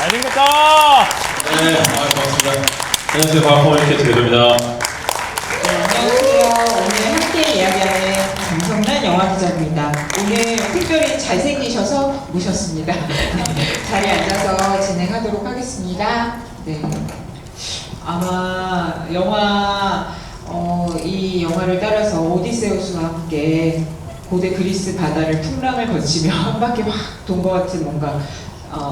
잘생겼다. 네, 반갑습니다. 안녕하세요, 과학 커뮤니케이터 대도입니다. 안녕하세요. 오늘 함께 이야기하는 강성란 영화 기자입니다. 오늘 특별히 잘생기셔서 모셨습니다. 자리에 앉아서 진행하도록 하겠습니다. 네. 아마 이 영화를 따라서 오디세우스와 함께 고대 그리스 바다를 풍랑을 거치며 한 바퀴 확 돈 것 같은 뭔가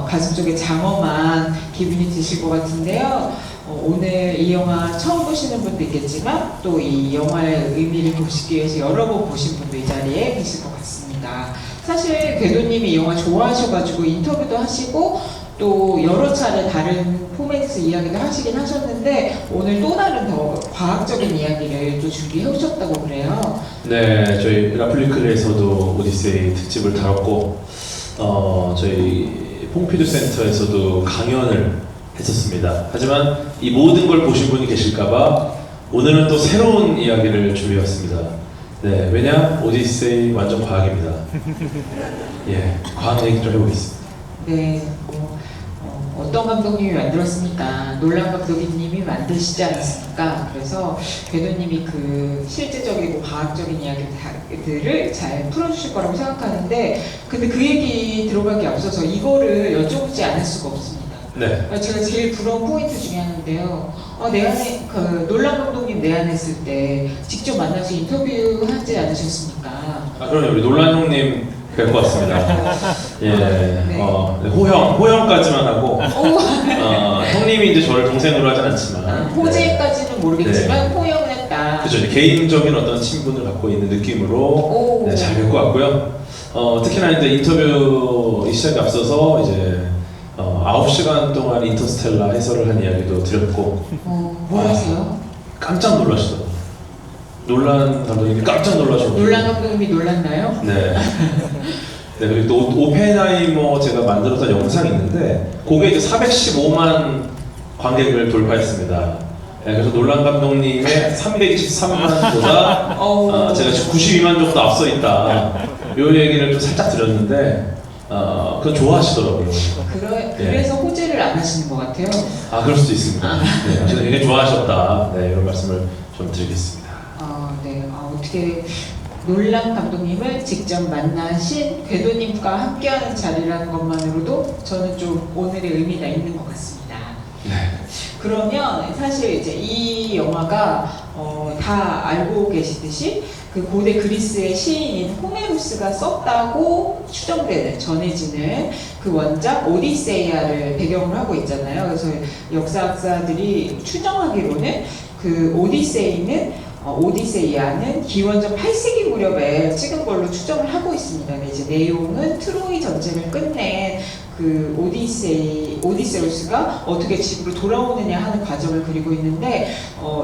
가슴 속에 장엄한 기분이 드실 것 같은데요. 오늘 이 영화 처음 보시는 분도 있겠지만 또 이 영화의 의미를 보시기 위해서 여러 번 보신 분도 이 자리에 계실 것 같습니다. 사실 궤도님이 이 영화 좋아하셔가지고 인터뷰도 하시고 또 여러 차례 다른 포맷에서 이야기도 하시긴 하셨는데 오늘 또 다른 더 과학적인 이야기를 또 준비해 오셨다고 그래요. 네, 저희 라플리클에서도 오디세이 특집을 다뤘고, 저희 퐁피두 센터에서도 강연을 했었습니다. 하지만 이 모든 걸 보신 분이 계실까봐 오늘은 또 새로운 이야기를 준비해왔습니다. 네, 왜냐? 오디세이 완전 과학입니다. 예, 과학 얘기 좀 해보겠습니다. 네, 어떤 감독님이 만들었습니까? 놀란 감독님이 만드시지 않았습니까? 그래서 궤도님이 그 실제적이고 과학적인 이야기들을 잘 풀어주실 거라고 생각하는데 근데 그 얘기 들어가기 앞서서 이거를 여쭤보지 않을 수가 없습니다. 네. 제가 제일 부러운 포인트 중에 하나인데요. 내한에 놀란 감독님 내한했을 때 직접 만나서 인터뷰하지 않으셨습니까? 아, 그럼요. 우리 놀란 형님 뵙고 왔습니다. 예, 네. 호형까지만 하고, 형님이 이제 저를 동생으로 하진 않지만. 호재까지는 모르겠지만 호영을 했다. 그죠. 개인적인 어떤 친분을 갖고 있는 느낌으로 네, 잘 뵙고 왔고요. 특히나 이제 인터뷰 시작에 앞서서 이제 9시간 동안 인터스텔라 해설을 한 이야기도 드렸고. 뭐 하세요? 깜짝 놀라시더라고요. 놀란 감독님이 깜짝 놀라셨고. 놀란 감독님이 놀랐나요? 네. 네, 그리고 또 오펜하이머 제가 만들었던 영상이 있는데 그게 이제 415만 관객을 돌파했습니다. 네, 그래서 놀란 감독님의 323만보다 제가 지금 92만 정도 앞서 있다. 요 얘기를 좀 살짝 드렸는데 그거 좋아하시더라고요. 그래서 호재를 안 하시는 것 같아요. 아, 그럴 수도 있습니다. 네, 저는 굉장히 좋아하셨다. 네, 이런 말씀을 좀 드리겠습니다. 네. 어떻게 놀란 감독님을 직접 만나신 궤도님과 함께하는 자리라는 것만으로도 저는 좀 오늘의 의미가 있는 것 같습니다. 네. 그러면 사실 이제 이 영화가 다 알고 계시듯이 그 고대 그리스의 시인인 호메로스가 썼다고 추정되는 전해지는 그 원작 오디세이아를 배경으로 하고 있잖아요. 그래서 역사학자들이 추정하기로는 그 오디세이아는 기원전 8세기 무렵에 찍은 걸로 추정을 하고 있습니다. 근데 이제 내용은 트로이 전쟁을 끝낸 그 오디세우스가 어떻게 집으로 돌아오느냐 하는 과정을 그리고 있는데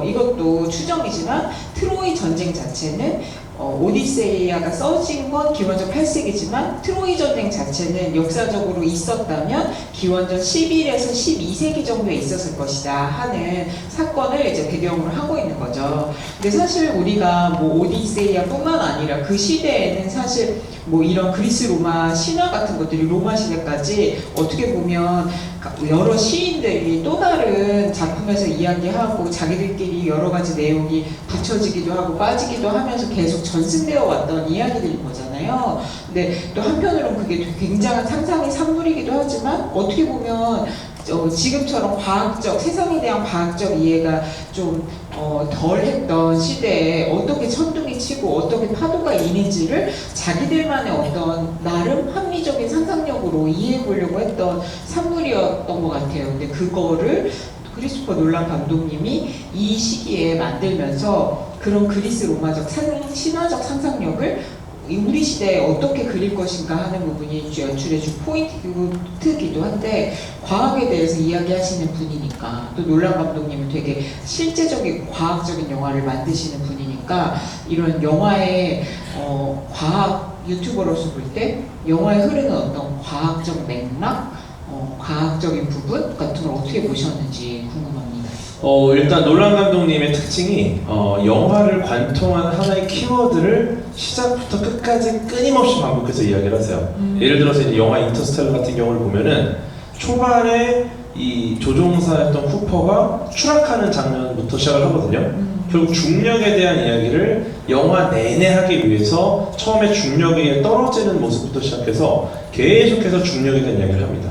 이것도 추정이지만 트로이 전쟁 자체는 오디세이아가 써진 건 기원전 8세기지만 트로이 전쟁 자체는 역사적으로 있었다면 기원전 11에서 12세기 정도에 있었을 것이다 하는 사건을 이제 배경으로 하고 있는 거죠. 근데 사실 우리가 뭐 오디세이아뿐만 아니라 그 시대에는 사실 뭐 이런 그리스 로마 신화 같은 것들이 로마 시대까지 어떻게 보면 여러 시인들이 또 다른 작품에서 이야기하고 자기들끼리 여러 가지 내용이 붙여지기도 하고 빠지기도 하면서 계속 전승되어 왔던 이야기들인 거잖아요. 근데 또 한편으로는 그게 굉장한 상상의 산물이기도 하지만 어떻게 보면 지금처럼 세상에 대한 과학적 이해가 좀 덜했던 시대에 어떻게 천둥이 치고 어떻게 파도가 이는지를 자기들만의 어떤 나름 합리적인 상상력으로 이해해 보려고 했던 산물이었던 것 같아요. 근데 그거를 크리스토퍼 놀란 감독님이 이 시기에 만들면서 그런 그리스 로마적 신화적 상상력을 우리 시대에 어떻게 그릴 것인가 하는 부분이 연출해준 포인트이기도 한데 과학에 대해서 이야기하시는 분이니까 또 놀란 감독님은 되게 실제적인 과학적인 영화를 만드시는 분이니까 이런 영화의 과학 유튜버로서 볼 때 영화에 흐르는 어떤 과학적 맥락, 과학적인 부분 같은 걸 어떻게 보셨는지 궁금합니다. 일단 놀란 감독님의 특징이 영화를 관통하는 하나의 키워드를 시작부터 끝까지 끊임없이 반복해서 이야기를 하세요. 예를 들어서 이제 영화 인터스텔라 같은 경우를 보면은 초반에 이 조종사였던 쿠퍼가 추락하는 장면부터 시작을 하거든요. 결국 중력에 대한 이야기를 영화 내내 하기 위해서 처음에 중력에 떨어지는 모습부터 시작해서 계속해서 중력에 대한 이야기를 합니다.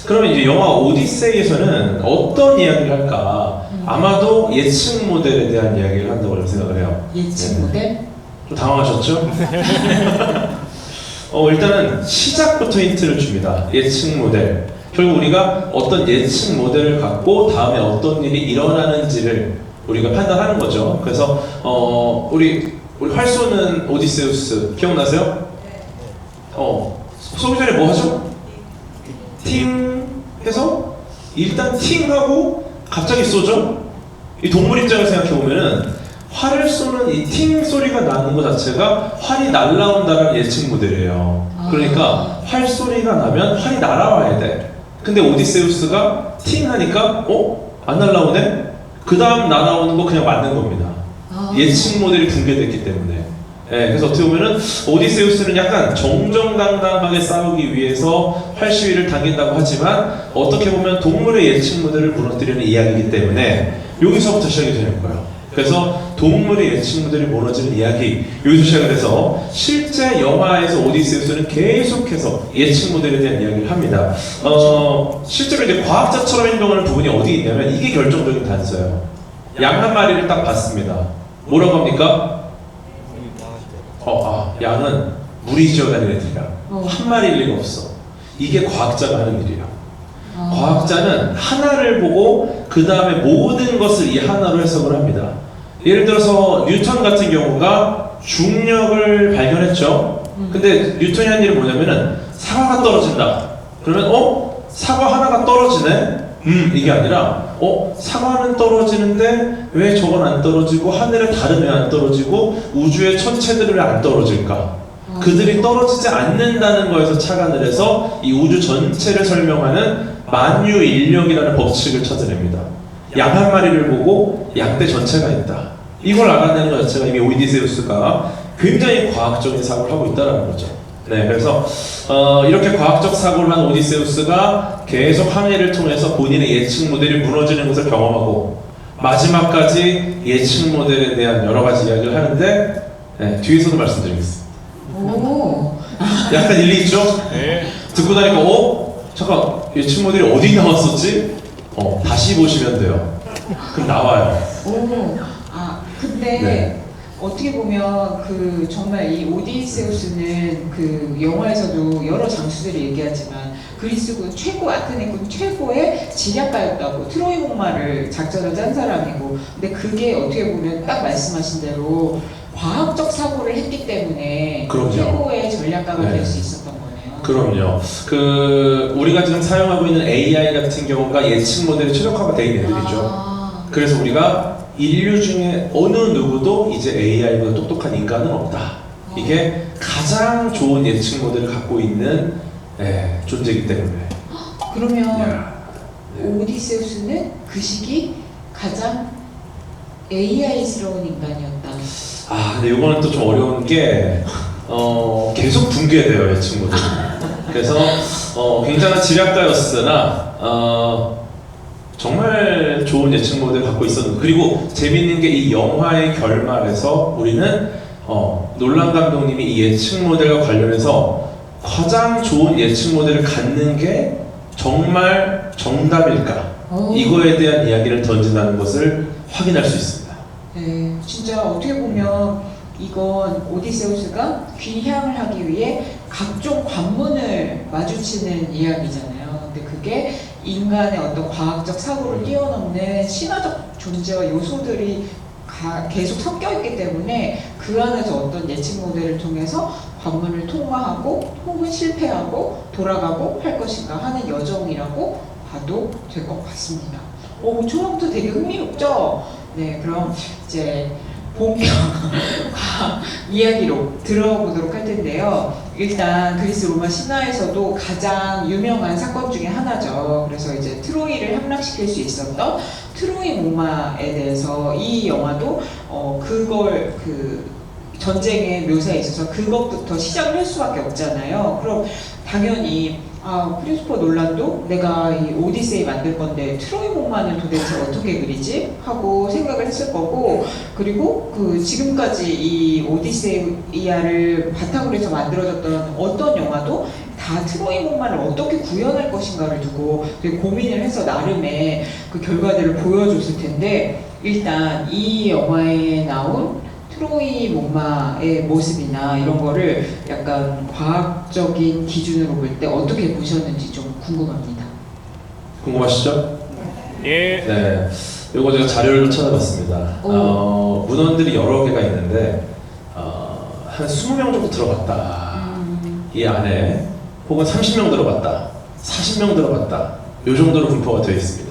그러면 이제 영화 오디세이에서는 어떤 이야기를 할까? 아마도 예측 모델에 대한 이야기를 한다고 생각을 해요. 예측 네. 모델? 좀 당황하셨죠? 일단은 시작부터 힌트를 줍니다. 예측 모델. 결국 우리가 어떤 예측 모델을 갖고 다음에 어떤 일이 일어나는지를 우리가 판단하는 거죠. 그래서 우리 활 쏘는 오디세우스 기억나세요? 쏘기 전에 뭐 하죠? 팅 해서 일단 팅 하고 갑자기 쏘죠. 이 동물 입장을 생각해 보면은 활을 쏘는 이 팅 소리가 나는 것 자체가 활이 날아온다는 예측 모델이에요. 그러니까 활 소리가 나면 활이 날아와야 돼. 근데 오디세우스가 팅 하니까 안 날아오네? 그 다음 날아오는 거 그냥 맞는 겁니다. 예측 모델이 붕괴됐기 때문에. 네, 그래서 어떻게 보면은 오디세우스는 약간 정정당당하게 싸우기 위해서 활시위를 당긴다고 하지만 어떻게 보면 동물의 예측 모델을 무너뜨리는 이야기이기 때문에 여기서부터 시작이 되는 거예요. 그래서 동물의 예측 모델이 무너지는 이야기, 여기서 시작을 해서 실제 영화에서 오디세우스는 계속해서 예측 모델에 대한 이야기를 합니다. 실제로 이제 과학자처럼 행동하는 부분이 어디 있냐면 이게 결정적인 단서예요. 양 한 마리를 딱 봤습니다. 뭐라고 합니까? 양은 물이 지어다니는 애들이야. 한 마리일 리가 없어. 이게 과학자가 하는 일이에요. 과학자는 하나를 보고 그 다음에 모든 것을 이 하나로 해석을 합니다. 예를 들어서 뉴턴 같은 경우가 중력을 발견했죠. 근데 뉴턴이 한 일은 뭐냐면은 사과가 떨어진다. 그러면 사과 하나가 떨어지네? 이게 아니라 사과는 떨어지는데 왜 저건 안 떨어지고 하늘에 다른 왜 안 떨어지고 우주의 천체들은 왜 안 떨어질까? 그들이 떨어지지 않는다는 거에서 착안을 해서 이 우주 전체를 설명하는 만유인력이라는 법칙을 찾아냅니다. 양 한 마리를 보고 양대 전체가 있다. 이걸 알아내는 것 자체가 이미 오디세우스가 굉장히 과학적인 사고를 하고 있다는 거죠. 네, 그래서 이렇게 과학적 사고를 한 오디세우스가 계속 항해를 통해서 본인의 예측 모델이 무너지는 것을 경험하고 마지막까지 예측 모델에 대한 여러 가지 이야기를 하는데 뒤에서도 말씀드리겠습니다. 약간 일리 있죠? 네. 듣고 나니까 잠깐 예측 모델이 어디 나왔었지? 다시 보시면 돼요. 그럼 나와요. 근데 네. 어떻게 보면 그 정말 이 오디세우스는 그 영화에서도 여러 장수들이 얘기하지만 그리스군 최고, 아테네군 최고의 지략가였다고. 트로이 목마를 작전을 짠 사람이고. 근데 그게 어떻게 보면 딱 말씀하신 대로 과학적 사고를 했기 때문에 그럼요. 최고의 전략가가 네. 될 수 있었던 거네요. 그럼요. 우리가 지금 사용하고 있는 AI 같은 경우가 예측 모델이 최적화가 되어 있는 애들이죠. 그래서 우리가 인류 중에 어느 누구도 이제 AI보다 똑똑한 인간은 없다. 이게 가장 좋은 예측 모델을 갖고 있는 존재이기 때문에. 그러면 오디세우스는 그 시기 가장 AI스러운 인간이었다. 근데 이거는 또 좀 어려운 게 계속 붕괴돼요, 예측 모델이. 그래서 굉장한 지략가였으나 정말 좋은 예측 모델을 갖고 있었는데, 그리고 재밌는 게 이 영화의 결말에서 우리는 놀란 감독님이 이 예측 모델과 관련해서 가장 좋은 예측 모델을 갖는 게 정말 정답일까? 이거에 대한 이야기를 던진다는 것을 확인할 수 있습니다. 네, 진짜 어떻게 보면 이건 오디세우스가 귀향을 하기 위해 각종 관문을 마주치는 이야기잖아요. 근데 그게 인간의 어떤 과학적 사고를 뛰어넘는 신화적 존재와 요소들이 계속 섞여 있기 때문에 그 안에서 어떤 예측 모델을 통해서 관문을 통과하고 혹은 실패하고 돌아가고 할 것인가 하는 여정이라고 봐도 될 것 같습니다. 초반부터 되게 흥미롭죠? 네, 그럼 이제 본격 이야기로 들어보도록 할 텐데요. 일단 그리스 로마 신화에서도 가장 유명한 사건 중에 하나죠. 그래서 이제 트로이를 함락시킬 수 있었던 트로이 목마에 대해서 이 영화도 그걸 전쟁의 묘사에 있어서 그것부터 시작을 할 수밖에 없잖아요. 그럼 당연히 크리스토퍼 놀란도 내가 이 오디세이 만들 건데 트로이 목마는 도대체 어떻게 그리지? 하고 생각을 했을 거고, 그리고 그 지금까지 이 오디세이아를 바탕으로 해서 만들어졌던 어떤 영화도 다 트로이 목마를 어떻게 구현할 것인가를 두고 되게 고민을 해서 나름의 그 결과들을 보여줬을 텐데, 일단 이 영화에 나온 트로이 목마의 모습이나 이런 거를 약간 과학적인 기준으로 볼 때 어떻게 보셨는지 좀 궁금합니다. 궁금하시죠? 예. 네, 요거 제가 자료를 찾아봤습니다. 문헌들이 여러 개가 있는데 한 20명 정도 들어갔다. 이 안에 혹은 30명 들어갔다, 40명 들어갔다, 요 정도로 분포가 되어 있습니다.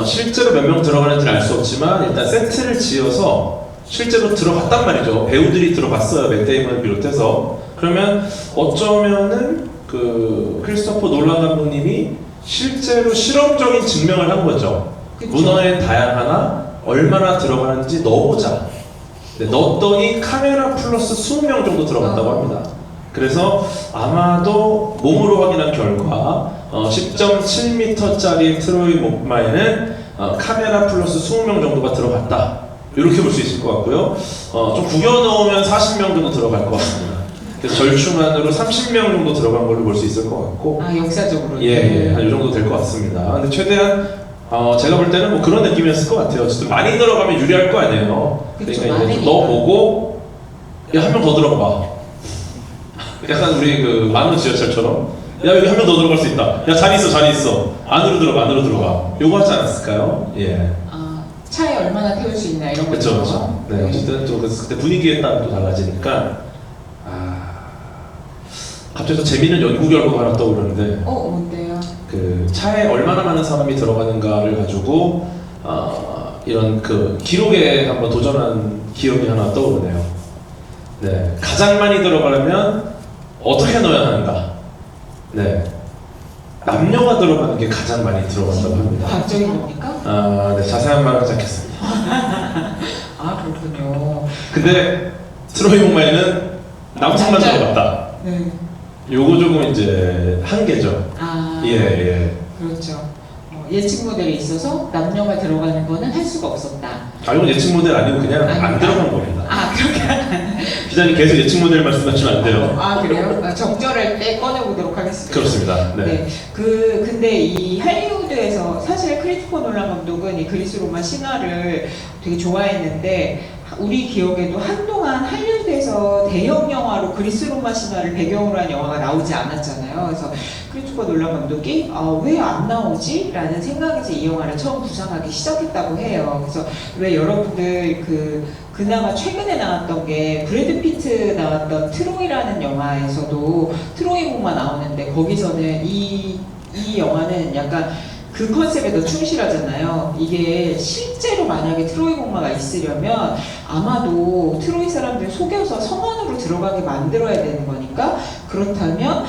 실제로 몇 명 들어가는지는 알 수 없지만 일단 세트를 지어서 실제로 들어갔단 말이죠. 배우들이 들어갔어요. 맷 데이먼을 비롯해서. 그러면 어쩌면은 그 크리스토퍼 놀란 감독님이 실제로 실험적인 증명을 한 거죠. 그쵸. 문헌의 다양하나 얼마나 들어가는지 넣어보자. 네, 넣었더니 카메라 플러스 20명 정도 들어갔다고 합니다. 그래서 아마도 몸으로 확인한 결과 10.7m짜리 트로이 목마에는 카메라 플러스 20명 정도가 들어갔다. 이렇게 볼 수 있을 것 같고요. 좀 구겨 넣으면 40명 정도 들어갈 것 같습니다. 그래서 절충안으로 30명 정도 들어간 걸로 볼 수 있을 것 같고, 역사적으로. 예, 한 이 정도 될 것 같습니다. 근데 최대한 제가 볼 때는 뭐 그런 느낌이었을 것 같아요. 어쨌든 많이 들어가면 유리할 거 아니에요. 그쵸, 그러니까 이제 많으니까. 좀 넣어보고 야, 한 명 더 들어가 봐. 약간 우리 그 만원 지하철처럼 야, 여기 한 명 더 들어갈 수 있다. 야, 자리 있어, 자리 있어. 안으로 들어가, 안으로 들어가. 요거 하지 않았을까요? 예. 차에 얼마나 태울 수 있나 이런 그렇죠, 거죠. 그렇죠. 네, 어쨌든 또 그때 분위기에 따라 또 달라지니까. 갑자기 또 재밌는 연구 결과가 하나 떠오르는데, 뭔데요? 그 차에 얼마나 많은 사람이 들어가는가를 가지고 이런 그 기록에 한번 도전한 기억이 하나 떠오르네요. 네, 가장 많이 들어가려면 어떻게 넣어야 하는가? 네, 남녀가 들어가는 게 가장 많이 들어간다고 합니다. 과학적인 겁니까? 네, 자세한 말은 하지 않겠습니다. 그렇군요. 근데 트로이 목마에는 남성만 남자- 들어갔다. 네. 요거 조금 이제 한계죠. 예. 그렇죠. 예측 모델에 있어서 남녀가 들어가는 거는 할 수가 없었다. 이건 예측 모델 아니고 그냥 안 아닙니다. 들어간 겁니다. 그렇게. 기자님 계속 예측 모델 말씀하시면 안 돼요. 그래요? 적절할 때 꺼내보도록 하겠습니다. 그렇습니다. 네. 근데 이 할리우드에서 사실 크리스토퍼 놀란 감독은 이 그리스 로마 신화를 되게 좋아했는데, 우리 기억에도 한동안 할리우드에서 대형 영화로 그리스 로마 신화를 배경으로 한 영화가 나오지 않았잖아요. 그래서 크리스토퍼 놀란 감독이 왜 안 나오지? 라는 생각에서 이 영화를 처음 구상하기 시작했다고 해요. 그래서 왜 여러분들 그나마 최근에 나왔던 게 브래드 피트 나왔던 트로이라는 영화에서도 트로이 목마 나오는데, 거기서는 이 영화는 약간 그 컨셉에 더 충실하잖아요. 이게 실제로 만약에 트로이 목마가 있으려면 아마도 트로이 사람들 속여서 성 안으로 들어가게 만들어야 되는 거니까, 그렇다면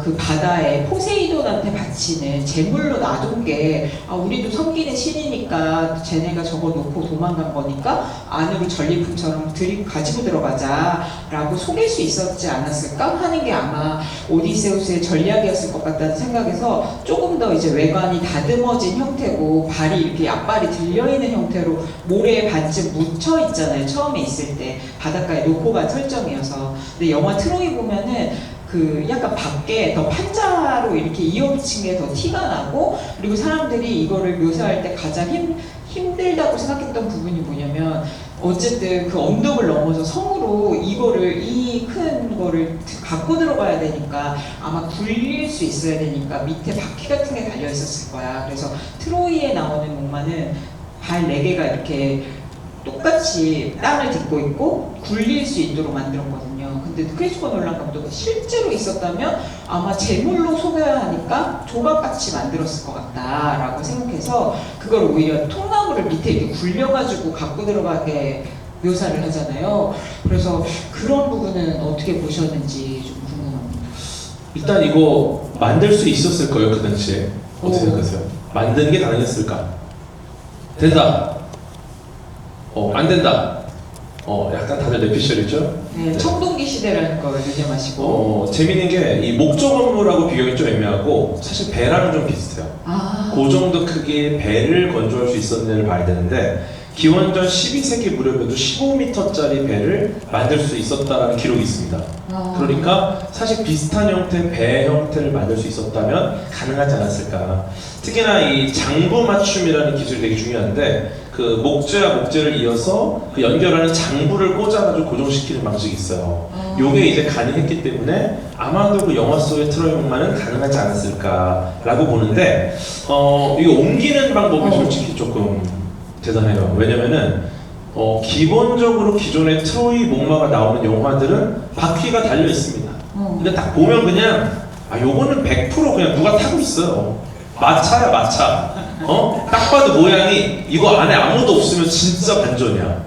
그 바다에 포세이돈한테 바치는 제물로 놔둔 게 우리도 섬기는 신이니까 쟤네가 저거 놓고 도망간 거니까 안으로 전리품처럼 가지고 들어가자 라고 속일 수 있었지 않았을까 하는 게 아마 오디세우스의 전략이었을 것 같다는 생각에서, 조금 더 이제 외관이 다듬어진 형태고 발이 이렇게 앞발이 들려있는 형태로 모래에 반쯤 묻혀 있잖아요. 처음에 있을 때 바닷가에 놓고 간 설정이어서. 근데 영화 트로이 보면은 약간 밖에 더 판자로 이렇게 이어붙인 게 더 티가 나고, 그리고 사람들이 이거를 묘사할 때 가장 힘들다고 생각했던 부분이 뭐냐면, 어쨌든 그 언덕을 넘어서 성으로 이 큰 거를 갖고 들어가야 되니까 아마 굴릴 수 있어야 되니까 밑에 바퀴 같은 게 달려 있었을 거야. 그래서 트로이에 나오는 목마는 발 4개가 이렇게 똑같이 땅을 딛고 있고 굴릴 수 있도록 만들었거든요. 근데 크리스토퍼 놀란 감독은 실제로 있었다면 아마 제물로 속여야 하니까 조각같이 만들었을 것 같다라고 생각해서, 그걸 오히려 통나무를 밑에 이렇게 굴려가지고 갖고 들어가게 묘사를 하잖아요. 그래서 그런 부분은 어떻게 보셨는지 좀 궁금합니다. 일단 이거 만들 수 있었을 거예요, 그 당시에. 어떻게 생각하세요? 만드는 게 가능했을까? 된다. 안 된다. 약간 다들 뇌피셜이죠? 네, 청동기 시대라는 걸 유념하시고. 재밌는 게 이 목적 업무라고 비교하기 좀 애매하고 사실 배랑은 좀 비슷해요. 아, 그 정도 크기의 배를 건조할 수 있었는지를 봐야 되는데 기원전 12세기 무렵에도 15m짜리 배를 만들 수 있었다는 기록이 있습니다. 그러니까 사실 비슷한 형태의 배 형태를 만들 수 있었다면 가능하지 않았을까. 특히나 이 장부 맞춤이라는 기술이 되게 중요한데 그 목재와 목재를 이어서 그 연결하는 장부를 꽂아가지고 고정시키는 방식이 있어요. 요게 이제 가능했기 때문에 아마도 그 영화 속의 트로이 목마는 가능하지 않았을까라고 보는데 이거 옮기는 방법이 솔직히 조금 대단해요. 왜냐면은 기본적으로 기존의 트로이 목마가 나오는 영화들은 바퀴가 달려 있습니다. 근데 딱 보면 그냥 요거는 100% 그냥 누가 타고 있어요. 마차야 마차. 딱 봐도 모양이 이거 안에 아무도 없으면 진짜 반전이야.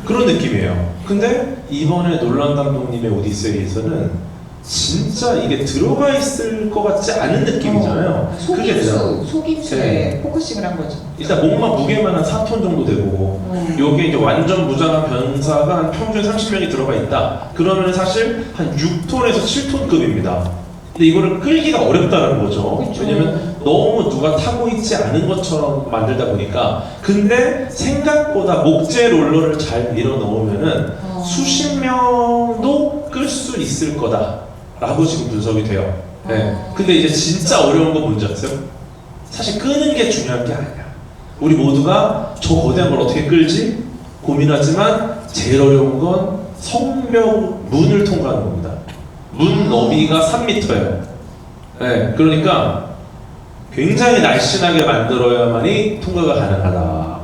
그런 느낌이에요. 근데 이번에 놀란 감독님의 오디세이에서는 진짜 이게 들어가 있을 것 같지 않은 느낌이잖아요. 그게 되잖아요. 속임수에 네. 포커싱을 한 거죠. 일단 목마 무게만 한 4톤 정도 되고 요게 이제 완전 무장한 병사가 한 평균 30명이 들어가 있다. 그러면 사실 한 6톤에서 7톤급입니다. 근데 이거를 끌기가 어렵다는 거죠. 그쵸. 왜냐면 너무 누가 타고 있지 않은 것처럼 만들다 보니까. 근데 생각보다 목재 롤러를 잘 밀어 넣으면은 수십 명도 끌 수 있을 거다라고 지금 분석이 돼요. 네. 근데 이제 진짜 어려운 거 뭔지 아세요? 사실 끄는 게 중요한 게 아니야. 우리 모두가 저 거대한 걸 어떻게 끌지 고민하지만 제일 어려운 건 성벽 문을 통과하는 겁니다. 문 너비가 3m예요. 네, 그러니까 굉장히 날씬하게 만들어야만이 통과가 가능하다.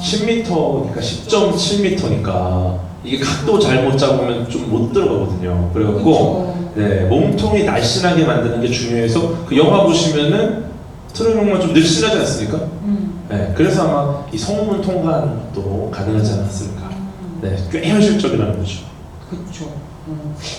10m니까 10.7m니까 이게 각도 잘못 잡으면 좀 못 들어가거든요. 그래갖고 네, 몸통이 날씬하게 만드는 게 중요해서 그 영화 보시면은 트로이목마 좀 늘씬하지 않습니까? 네, 그래서 아마 이 성문 통과하는 것도 가능하지 않았을까. 네, 꽤 현실적이라는 거죠. 그렇죠.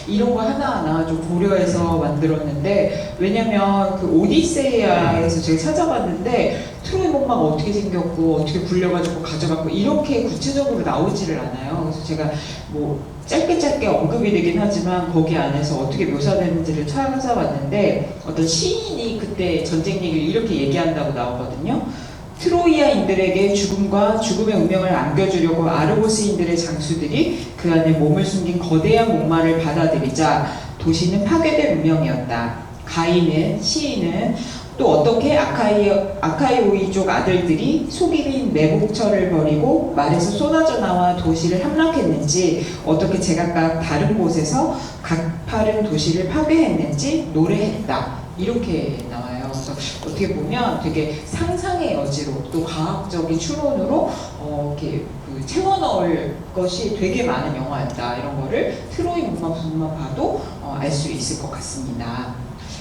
이런 거 하나하나 좀 고려해서 만들었는데 왜냐면 그 오디세이아에서 제가 찾아봤는데 트로이 목마가 어떻게 생겼고 어떻게 굴려가지고 가져갔고 이렇게 구체적으로 나오지를 않아요. 그래서 제가 뭐 짧게 언급이 되긴 하지만 거기 안에서 어떻게 묘사되는지를 찾아봤는데 어떤 시인이 그때 전쟁 얘기를 이렇게 얘기한다고 나오거든요. 트로이아인들에게 죽음과 죽음의 운명을 안겨주려고 아르고스인들의 장수들이 그 안에 몸을 숨긴 거대한 목마를 받아들이자 도시는 파괴될 운명이었다. 가인은 시인은 또 어떻게 아카이오이족 아들들이 속이린 매복처를 버리고 말에서 쏟아져 나와 도시를 함락했는지 어떻게 제각각 다른 곳에서 각파른 도시를 파괴했는지 노래했다. 이렇게 나와요. 그래서 어떻게 보면 되게 상상의 여지로 또 과학적인 추론으로 이렇게 그 채워 넣을 것이 되게 많은 영화였다. 이런 거를 트로이 목마만 봐도 알 수 있을 것 같습니다.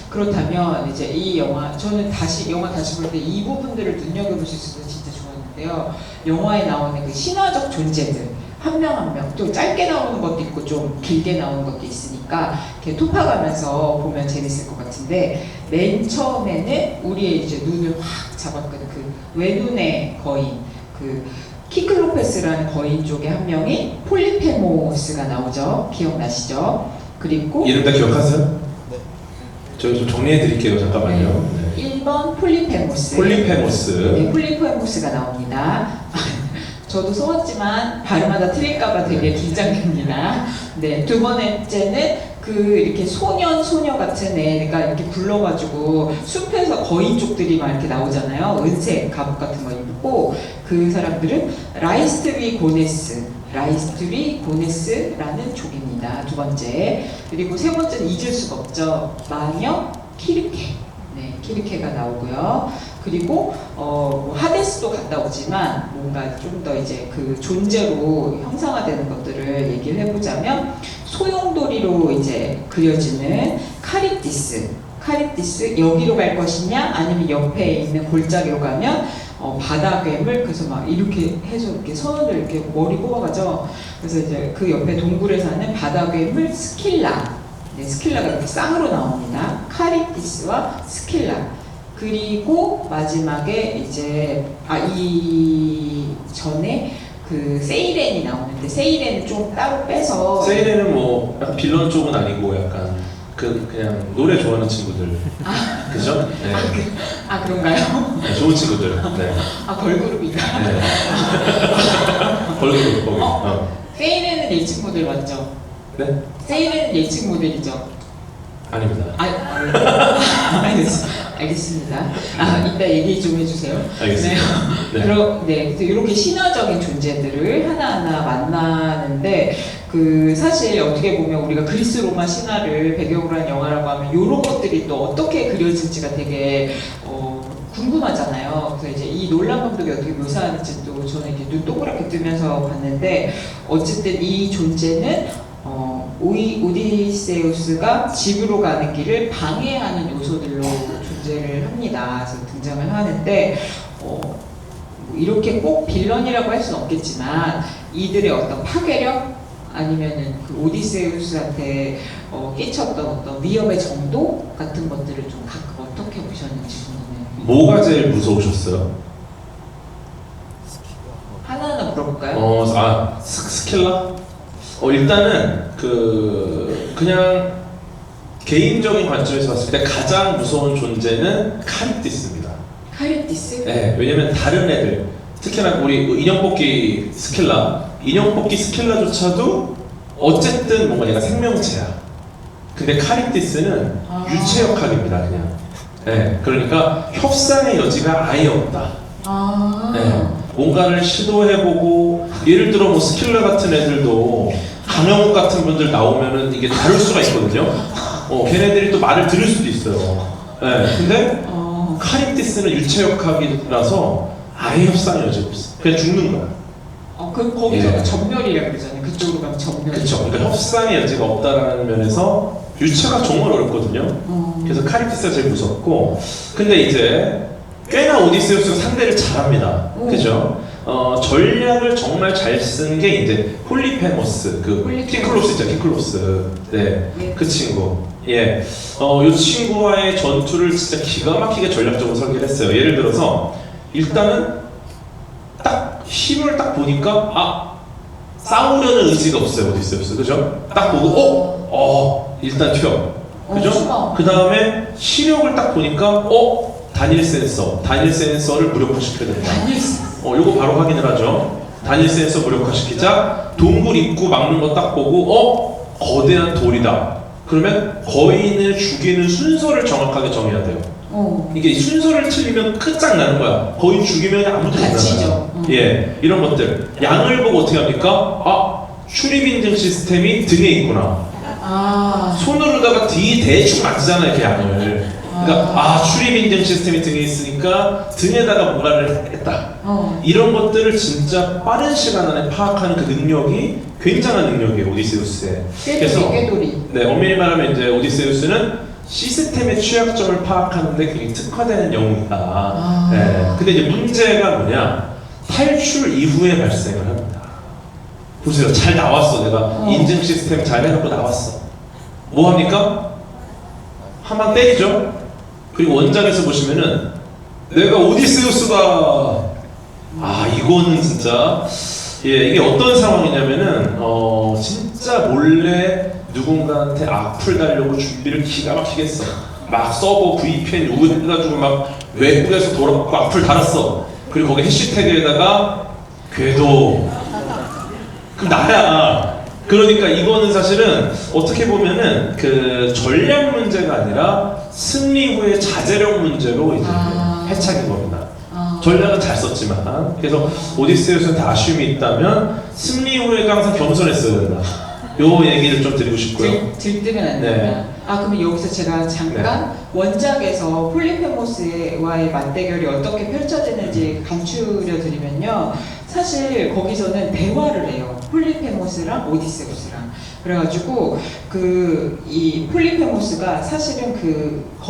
그렇다면 이제 이 영화 저는 영화 다시 볼 때 이 부분들을 눈여겨볼 수 있어서 진짜 좋았는데요. 영화에 나오는 그 신화적 존재들 한 명 한 명 또 짧게 나오는 것도 있고 좀 길게 나오는 것도 있으니까 이렇게 토파가면서 보면 재밌을 것 같은데 맨 처음에는 우리의 이제 눈을 확 잡았거든. 그 외눈의 거인 그 키클로페스라는 거인 쪽에 한 명이 폴리페모스가 나오죠. 기억나시죠? 그리고 이름 다 기억하세요? 저희 좀 정리해 드릴게요. 잠깐만요. 네. 1번 폴리페모스. 폴리페모스. 네, 폴리페모스가 나옵니다. 저도 써왔지만 발음하다 틀릴까봐 되게 긴장됩니다. 네, 두 번째는 그 이렇게 소녀 같은 애가 이렇게 굴러가지고 숲에서 거인족들이 막 이렇게 나오잖아요. 은색 갑옷 같은 거 입고 그 사람들은 라이스트비 고네스라는 족입니다. 두 번째. 그리고 세 번째는 잊을 수가 없죠. 마녀 키르케. 네, 키르케가 나오고요. 그리고 하데스도 갔다 오지만 뭔가 좀 더 이제 그 존재로 형상화되는 것들을 얘기를 해보자면 소용돌이로 이제 그려지는 카리티스 여기로 갈 것이냐 아니면 옆에 있는 골짜기로 가면 바다괴물 그래서 막 이렇게 해서 이렇게 선원들 이렇게 머리 뽑아가죠. 그래서 이제 그 옆에 동굴에 사는 바다괴물 스킬라. 네, 스킬라가 이렇게 쌍으로 나옵니다. 카리티스와 스킬라. 그리고 마지막에 이제 이 전에 그 세이렌이 나오는데 세이렌은 좀 따로 빼서 세일에는 뭐 약간 빌런 쪽은 아니고 약간 그냥 노래 좋아하는 친구들. 그죠? 네. 그런가요? 네, 좋은 친구들. 네. 걸그룹인가? 네. 걸그룹 거기. 세이렌은 예측 모델 맞죠? 네? 세이렌은 예측 모델이죠? 아닙니다. 알겠습니다. 이따 얘기 좀 해주세요. 알겠습니다. 네. 그래서 이렇게 신화적인 존재들을 하나하나 만나는데 사실 어떻게 보면 우리가 그리스 로마 신화를 배경으로 한 영화라고 하면 이런 것들이 또 어떻게 그려질지가 되게 궁금하잖아요. 그래서 이제 이 놀란 감독이 어떻게 묘사하는지 또 저는 이렇게 눈 동그랗게 뜨면서 봤는데 어쨌든 이 존재는 오디세우스가 집으로 가는 길을 방해하는 요소들로 존재를 합니다. 그래서 등장을 하는데 이렇게 꼭 빌런이라고 할 수는 없겠지만 이들의 어떤 파괴력 아니면은 그 오디세우스한테 끼쳤던 어떤 위협의 정도 같은 것들을 좀 가끔 어떻게 보셨는지 궁금해요. 뭐가 제일 무서우셨어요? 하나하나 물어볼까요? 스킬라? 일단은 그냥 개인적인 관점에서 봤을 때 가장 무서운 존재는 카리티스입니다. 카리티스? 네, 왜냐면 다른 애들, 특히나 우리 인형뽑기 스킬라조차도 어쨌든 뭔가 얘가 생명체야. 근데 카리티스는 유체역학입니다, 그냥. 네, 그러니까 협상의 여지가 아예 없다. 네, 뭔가를 시도해보고 예를 들어 뭐 스킬러 같은 애들도 강영욱 같은 분들 나오면은 이게 다룰 수가 있거든요. 걔네들이 또 말을 들을 수도 있어요. 네, 근데 카리티스는 유체역학이라서 아예 협상의 여지가 없어. 그냥 죽는 거야. 그럼 거기서도 전멸이라고 그러잖아요. 그쪽으로 가면 전멸. 그렇죠. 그러니까 협상의 여지가 없다라는 면에서 유체가 정말 어렵거든요. 그래서 카리티스가 제일 무섭고, 근데 이제 꽤나 오디세우스가 상대를 잘합니다. 그죠? 전략을 정말 잘 쓴 게 이제 폴리페모스, 키클로스 있죠, 키클로스. 네, 그 친구. 예. 이 친구와의 전투를 진짜 기가 막히게 전략적으로 설계를 했어요. 예를 들어서, 일단은 딱 힘을 딱 보니까, 싸우려는 의지가 없어요, 오디세우스. 그죠? 딱 보고, 일단 튀어. 그죠? 그 다음에 시력을 딱 보니까, 단일 센서를 무력화시켜야 된다. 요거 바로 확인을 하죠. 단일 센서 무력화시키자. 동굴 입구 막는 거 딱 보고 거대한 돌이다. 그러면 거인을 죽이는 순서를 정확하게 정해야 돼요. 이게 순서를 틀리면 끝장나는 거야. 거인 죽이면 아무도 모르잖아요. 예, 이런 것들. 양을 보고 어떻게 합니까? 출입 인증 시스템이 등에 있구나. 손으로다가 대충 맞추잖아요, 이렇게 양을. 그러니까 출입 인증 시스템이 등에 있으니까 등에다가 뭔가를 했다. 이런 것들을 진짜 빠른 시간 안에 파악하는 그 능력이 굉장한 능력이에요, 오디세우스의. 그래서 네, 엄밀히 말하면 이제 오디세우스는 시스템의 취약점을 파악하는데 굉장히 특화되는 영웅이다. 네. 근데 이제 문제가 뭐냐? 탈출 이후에 발생을 합니다. 보세요, 잘 나왔어. 내가 인증 시스템 잘 해놓고 나왔어. 뭐 합니까? 한 방 때리죠. 그리고 원작에서 보시면은 내가 오디세우스다. 이거는 진짜 이게 어떤 상황이냐면은 진짜 몰래 누군가한테 악플 달려고 준비를 기가 막히게 했어. 막 서버 VPN 요구해가지고 막 외국에서 돌아오고 악플 달았어. 그리고 거기 해시태그에다가 궤도. 그럼 나야. 그러니까 이거는 사실은 어떻게 보면은 그 전략 문제가 아니라 승리 후의 자제력 문제로 이제 패착인 겁니다. 전략은 잘 썼지만, 그래서 오디세우스한테 아쉬움이 있다면 승리 후에 항상 겸손했어야 된다. 요 얘기를 좀 드리고 싶고요. 들뜨면 안 된다. 그러면 여기서 제가 잠깐 원작에서 폴리페모스와의 맞대결이 어떻게 펼쳐지는지 감추려 드리면요. 사실 거기서는 대화를 해요. 폴리페모스랑 오디세우스랑. 그래가지고 이 폴리페모스가 사실은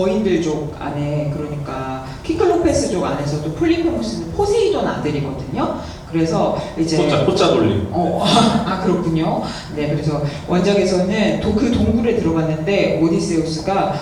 거인들족 안에, 그러니까 키클로페스족 안에서도 폴리페모스는 포세이돈 아들이거든요. 그래서 이제 포짜 돌림. 아 그렇군요. 네, 그래서 원작에서는 그 동굴에 들어갔는데 오디세우스가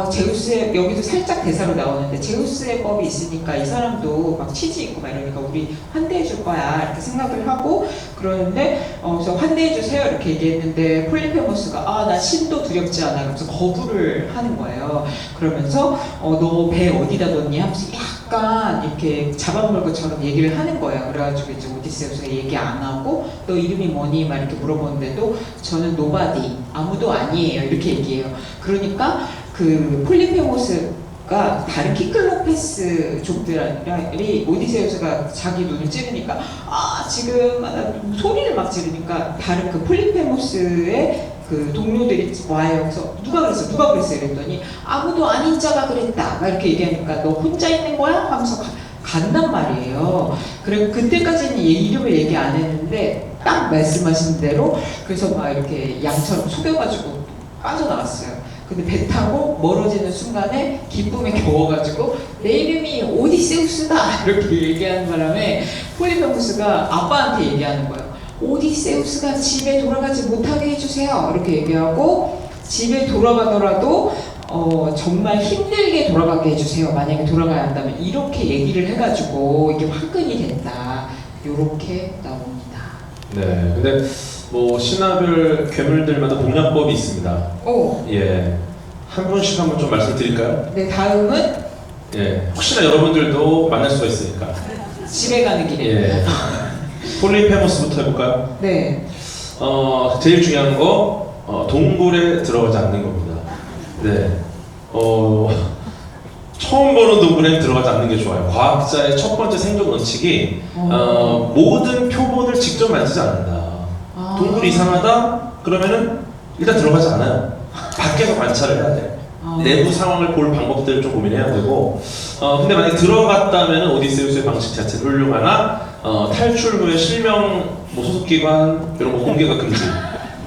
제우스의, 여기도 살짝 대사로 나오는데 제우스의 법이 있으니까 이 사람도 막 치지 있고 막 이러니까 우리 환대해 줄 거야 이렇게 생각을 하고 그러는데 그래서 환대해 주세요 이렇게 얘기했는데 폴리페모스가 나 신도 두렵지 않아 그래서 거부를 하는 거예요. 그러면서 너 배 어디다 뒀니 하면서 약간 이렇게 잡아먹을 것처럼 얘기를 하는 거예요. 그래가지고 이제 오디세우스가 얘기 안 하고 너 이름이 뭐니? 막 이렇게 물어보는데도 저는 노바디, 아무도 아니에요. 이렇게 얘기해요. 그러니까 그 폴리페모스가 다른 키클로페스 족들이 오디세우스가 자기 눈을 찌르니까 지금 소리를 막 지르니까 다른 그 폴리페모스의 그 동료들이 와요. 그래서 누가 그랬어 이랬더니 아무도 아닌 자가 그랬다 막 이렇게 얘기하니까 너 혼자 있는 거야? 하면서 간단 말이에요. 그리고 그때까지는 이름을 얘기 안 했는데 딱 말씀하신 대로 그래서 막 이렇게 양처럼 속여가지고 빠져나갔어요. 근데 배 타고 멀어지는 순간에 기쁨에 겨워가지고 내 이름이 오디세우스다 이렇게 얘기하는 바람에 폴리페모스가 아빠한테 얘기하는 거예요. 오디세우스가 집에 돌아가지 못하게 해주세요 이렇게 얘기하고 집에 돌아가더라도 정말 힘들게 돌아가게 해주세요 만약에 돌아가야 한다면 이렇게 얘기를 해가지고 이게 화근이 됐다 요렇게 나옵니다. 네, 근데 뭐 신화별 괴물들마다 공략법이 있습니다. 예, 한 분씩 한번 좀 말씀드릴까요? 네, 다음은 혹시나 여러분들도 만날 수가 있으니까 집에 가는 길에 폴리페모스부터 해볼까요? 네. 제일 중요한 거 동굴에 들어가지 않는 겁니다. 네. 처음 보는 동굴에 들어가지 않는 게 좋아요. 과학자의 첫 번째 생존 원칙이 모든 표본을 직접 만지지 않는다. 동굴이 이상하다? 그러면은 일단 들어가지 않아요. 밖에서 관찰을 해야 돼. 내부 상황을 볼 방법들을 좀 고민해야 되고 근데 만약에 들어갔다면 오디세우스의 방식 자체는 훌륭하나 탈출 후에 실명 소속기관 이런 거 공개가 금지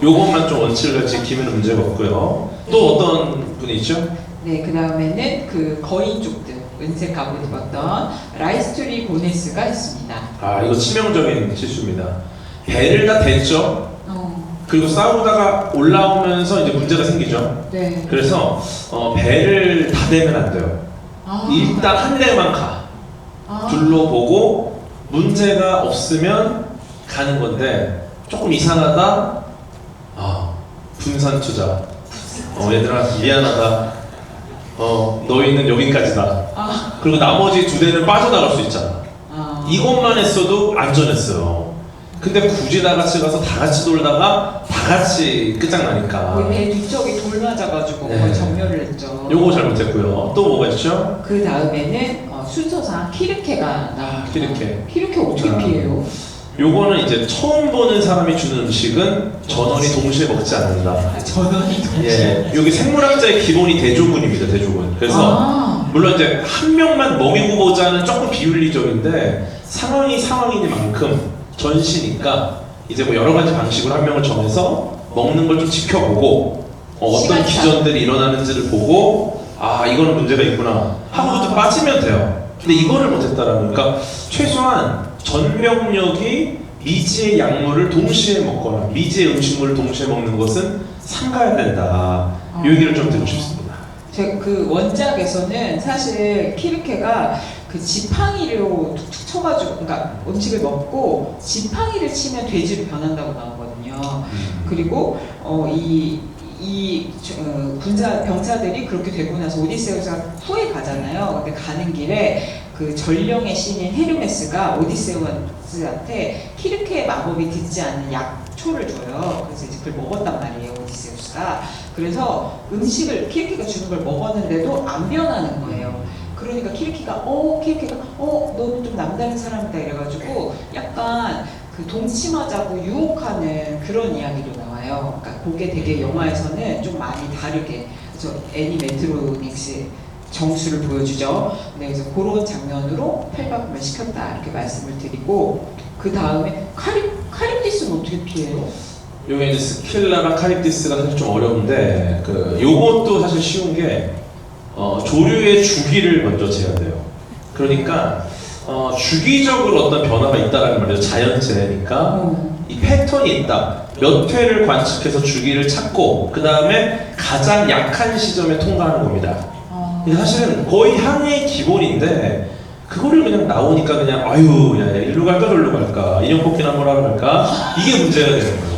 요것만 좀 원칙을 지키면 문제가 없고요. 또 어떤 분이 있죠? 네, 그 다음에는 그 거인족들 은색 갑옷 입었던 라이스투리 고네스가 있습니다. 이거 치명적인 실수입니다. 배를 다 댔죠. 그리고 싸우다가 올라오면서 이제 문제가 생기죠. 네. 그래서 배를 다 대면 안 돼요. 일단 한 대만 가. 둘러보고 문제가 없으면 가는 건데 조금 이상하다. 분산 투자. 얘들아 미안하다. 너희는 여기까지다. 그리고 나머지 두 대는 빠져나갈 수 있잖아. 이것만 했어도 안전했어요. 근데 굳이 다 같이 가서 다 같이 돌다가 다 같이 끝장나니까 거의 배 뒤쪽이 돌 맞아가지고 거의 전멸을 했죠. 요거 잘못했고요. 또 뭐가 있죠? 그 다음에는 순서상 키르케가 나옵니다. 키르케 어떻게 피해요? 요거는 이제 처음 보는 사람이 주는 음식은 전원이 동시에 먹지 않는다. 전원이 동시에. 여기 생물학자의 기본이 대조군입니다. 대조군. 그래서 물론 이제 한 명만 먹이고 보자는 조금 비윤리적인데 상황이 상황이니만큼 전시니까 이제 뭐 여러 가지 방식으로 한 명을 정해서 먹는 걸 좀 지켜보고 어떤 기전들이 일어나는지를 보고 이거는 문제가 있구나 하고 좀 빠지면 돼요. 근데 이거를 못했다라는 그러니까 최소한 전병력이 미지의 약물을 동시에 먹거나 미지의 음식물을 동시에 먹는 것은 삼가야 된다. 이 얘기를 좀 드리고 싶습니다. 그 원작에서는 사실 키르케가 그 지팡이로 툭툭 쳐가지고, 그러니까 음식을 먹고 지팡이를 치면 돼지로 변한다고 나오거든요. 그리고 병사들이 그렇게 되고 나서 오디세우스가 후에 가잖아요. 근데 가는 길에 그 전령의 신인 헤르메스가 오디세우스한테 키르케의 마법이 듣지 않는 약초를 줘요. 그래서 이제 그걸 먹었단 말이에요, 오디세우스가. 그래서 음식을 키르케가 주는 걸 먹었는데도 안 변하는 거예요. 그러니까 키르케가 너는 좀 남다른 사람이다 이래가지고 약간 그 동침하자고 유혹하는 그런 이야기도 나와요. 그러니까 그게 되게 영화에서는 좀 많이 다르게 그래서 애니메트로닉스 정수를 보여주죠. 네, 그래서 그런 장면으로 팔각을 시켰다 이렇게 말씀을 드리고 그 다음에 카립디스는 어떻게 피해요? 요게 이제 스킬라랑 카립디스가 사실 좀 어려운데 요것도 사실 쉬운 게 조류의 주기를 먼저 재야 돼요. 그러니까 주기적으로 어떤 변화가 있다라는 말이죠. 자연재해니까 이 패턴이 있다. 몇 회를 관측해서 주기를 찾고 그 다음에 가장 약한 시점에 통과하는 겁니다. 이게 사실은 거의 항해의 기본인데 그거를 그냥 나오니까 그냥 아유 야 일로 갈까 저로 갈까 인형 뽑기나 한번 하러 갈까 이게 문제가 되는 거예요.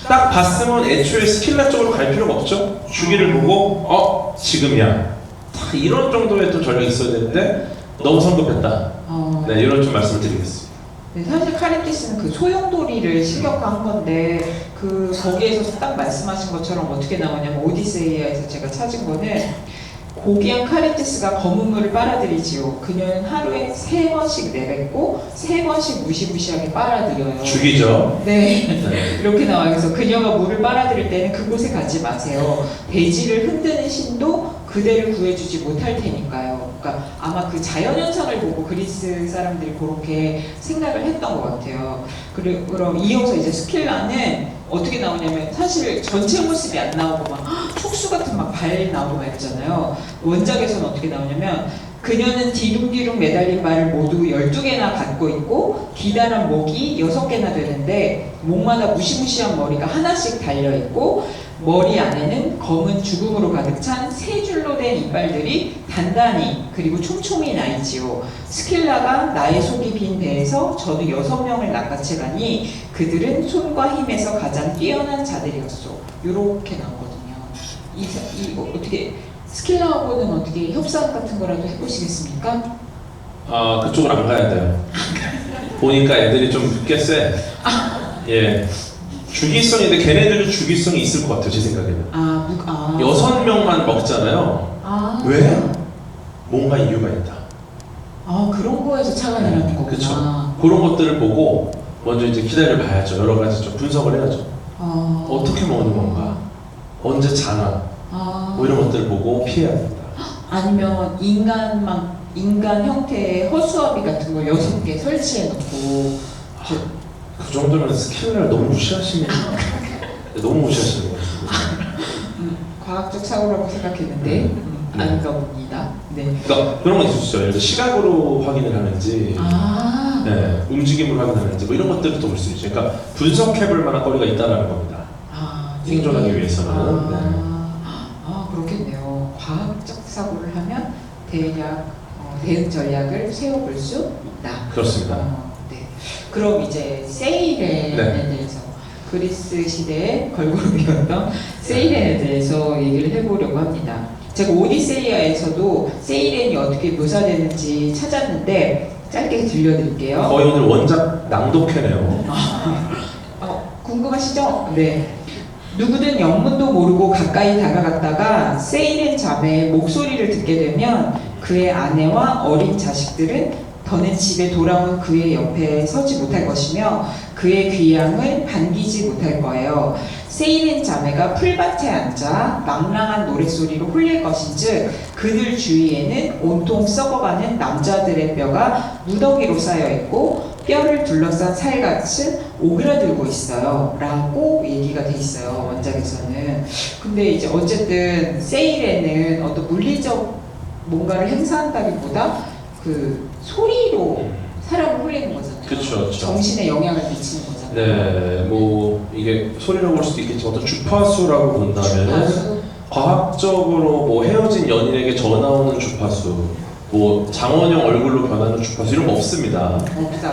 딱 봤으면 애초에 스킬라 쪽으로 갈 필요가 없죠. 주기를 보고 지금이야. 딱 이런 정도의 또 전략이 있어야 되는데 너무 성급했다. 네, 이런 좀 말씀을 드리겠습니다. 네, 사실 카리티스는 그 소용돌이를 실격한 건데 거기에서 딱 말씀하신 것처럼 어떻게 나오냐면 오디세이아에서 제가 찾은 거는 고귀한 카리티스가 검은 물을 빨아들이지요. 그녀는 하루에 3번씩 내뱉고 3번씩 무시무시하게 빨아들여요. 죽이죠. 네. 네. 이렇게 나와요. 그래서 그녀가 물을 빨아들일 때는 그곳에 가지 마세요. 대지를 흔드는 신도 그대를 구해주지 못할 테니까요. 그러니까 아마 그 자연현상을 보고 그리스 사람들이 그렇게 생각을 했던 것 같아요. 그럼 이어서 이제 스킬라는 어떻게 나오냐면 사실 전체 모습이 안 나오고 막 촉수 같은 막 발 나오고 막 있잖아요. 원작에서는 어떻게 나오냐면 그녀는 뒤뚱뒤뚱 매달린 발을 모두 12개나 갖고 있고 기다란 목이 6개나 되는데 목마다 무시무시한 머리가 하나씩 달려있고 머리 안에는 검은 죽음으로 가득 찬 3줄로 된 이빨들이 단단히 그리고 촘촘히 나 있지요. 스킬라가 나의 속이 빈 배에서 저도 6명을 낚아채 가니 그들은 손과 힘에서 가장 뛰어난 자들이었소. 요렇게 나오거든요. 어떻게 스킬라하고는 어떻게 협상 같은 거라도 해보시겠습니까? 그쪽으로 안 가야 돼요. 보니까 애들이 좀 꽤 세. 예. 주기성인데 걔네들도 주기성이 있을 것 같아요. 제 생각에는. 6명만 먹잖아요. 왜? 뭔가 이유가 있다. 그런 거에서 착안을 하는 거구나. 그렇죠. 그런 것들을 보고 먼저 이제 기다려 봐야죠. 여러 가지 좀 분석을 해야죠. 어떻게 먹는 건가? 언제 자나? 뭐 이런 것들을 보고 피해야 된다. 아니면 인간 형태의 허수아비 같은 걸 6개 설치해 놓고 그 정도면 스킬을 너무 무시하시는 너무 무시하시는 것 같아요. 과학적 사고라고 생각했는데 아닌가 봅니다. 네. 그러니까 그런 건 있을 수 있어요. 예를 들어 시각으로 확인을 하는지, 네, 움직임으로 확인하는지 뭐 이런 것들도 볼 수 있죠. 그러니까 분석해볼 만한 거리가 있다는 겁니다. 생존하기 위해서는. 네. 그렇겠네요. 과학적 사고를 하면 대략 대응 전략을 세워볼 수 있다. 그렇습니다. 네. 그럼 이제 세이렌에 대해서 그리스 시대의 걸그룹이었던 세이렌에 대해서 얘기를 해보려고 합니다. 제가 오디세이아에서도 세이렌이 어떻게 묘사되는지 찾았는데 짧게 들려드릴게요. 거의 오늘 원작 낭독회네요. 궁금하시죠? 네. 누구든 영문도 모르고 가까이 다가갔다가 세이렌 자매의 목소리를 듣게 되면 그의 아내와 어린 자식들은 더는 집에 돌아온 그의 옆에 서지 못할 것이며 그의 귀향을 반기지 못할 거예요. 세이렌 자매가 풀밭에 앉아 망랑한 노랫소리로 홀릴 것인즉 그들 주위에는 온통 썩어가는 남자들의 뼈가 무더기로 쌓여있고 뼈를 둘러싼 살갗은 오그라들고 있어요 라고 얘기가 돼 있어요, 원작에서는. 근데 이제 어쨌든 세이렌은 어떤 물리적 뭔가를 행사한다기보다 그 소리로 사람을 홀리는 거잖아요. 그렇죠. 정신에 영향을 미치는 거잖아요. 네, 뭐 이게 소리라고 볼 수도 있겠지만 어떤 주파수라고 본다면 과학적으로 뭐 헤어진 연인에게 전화 오는 주파수, 뭐 장원영 얼굴로 변하는 주파수 이런 거 없습니다.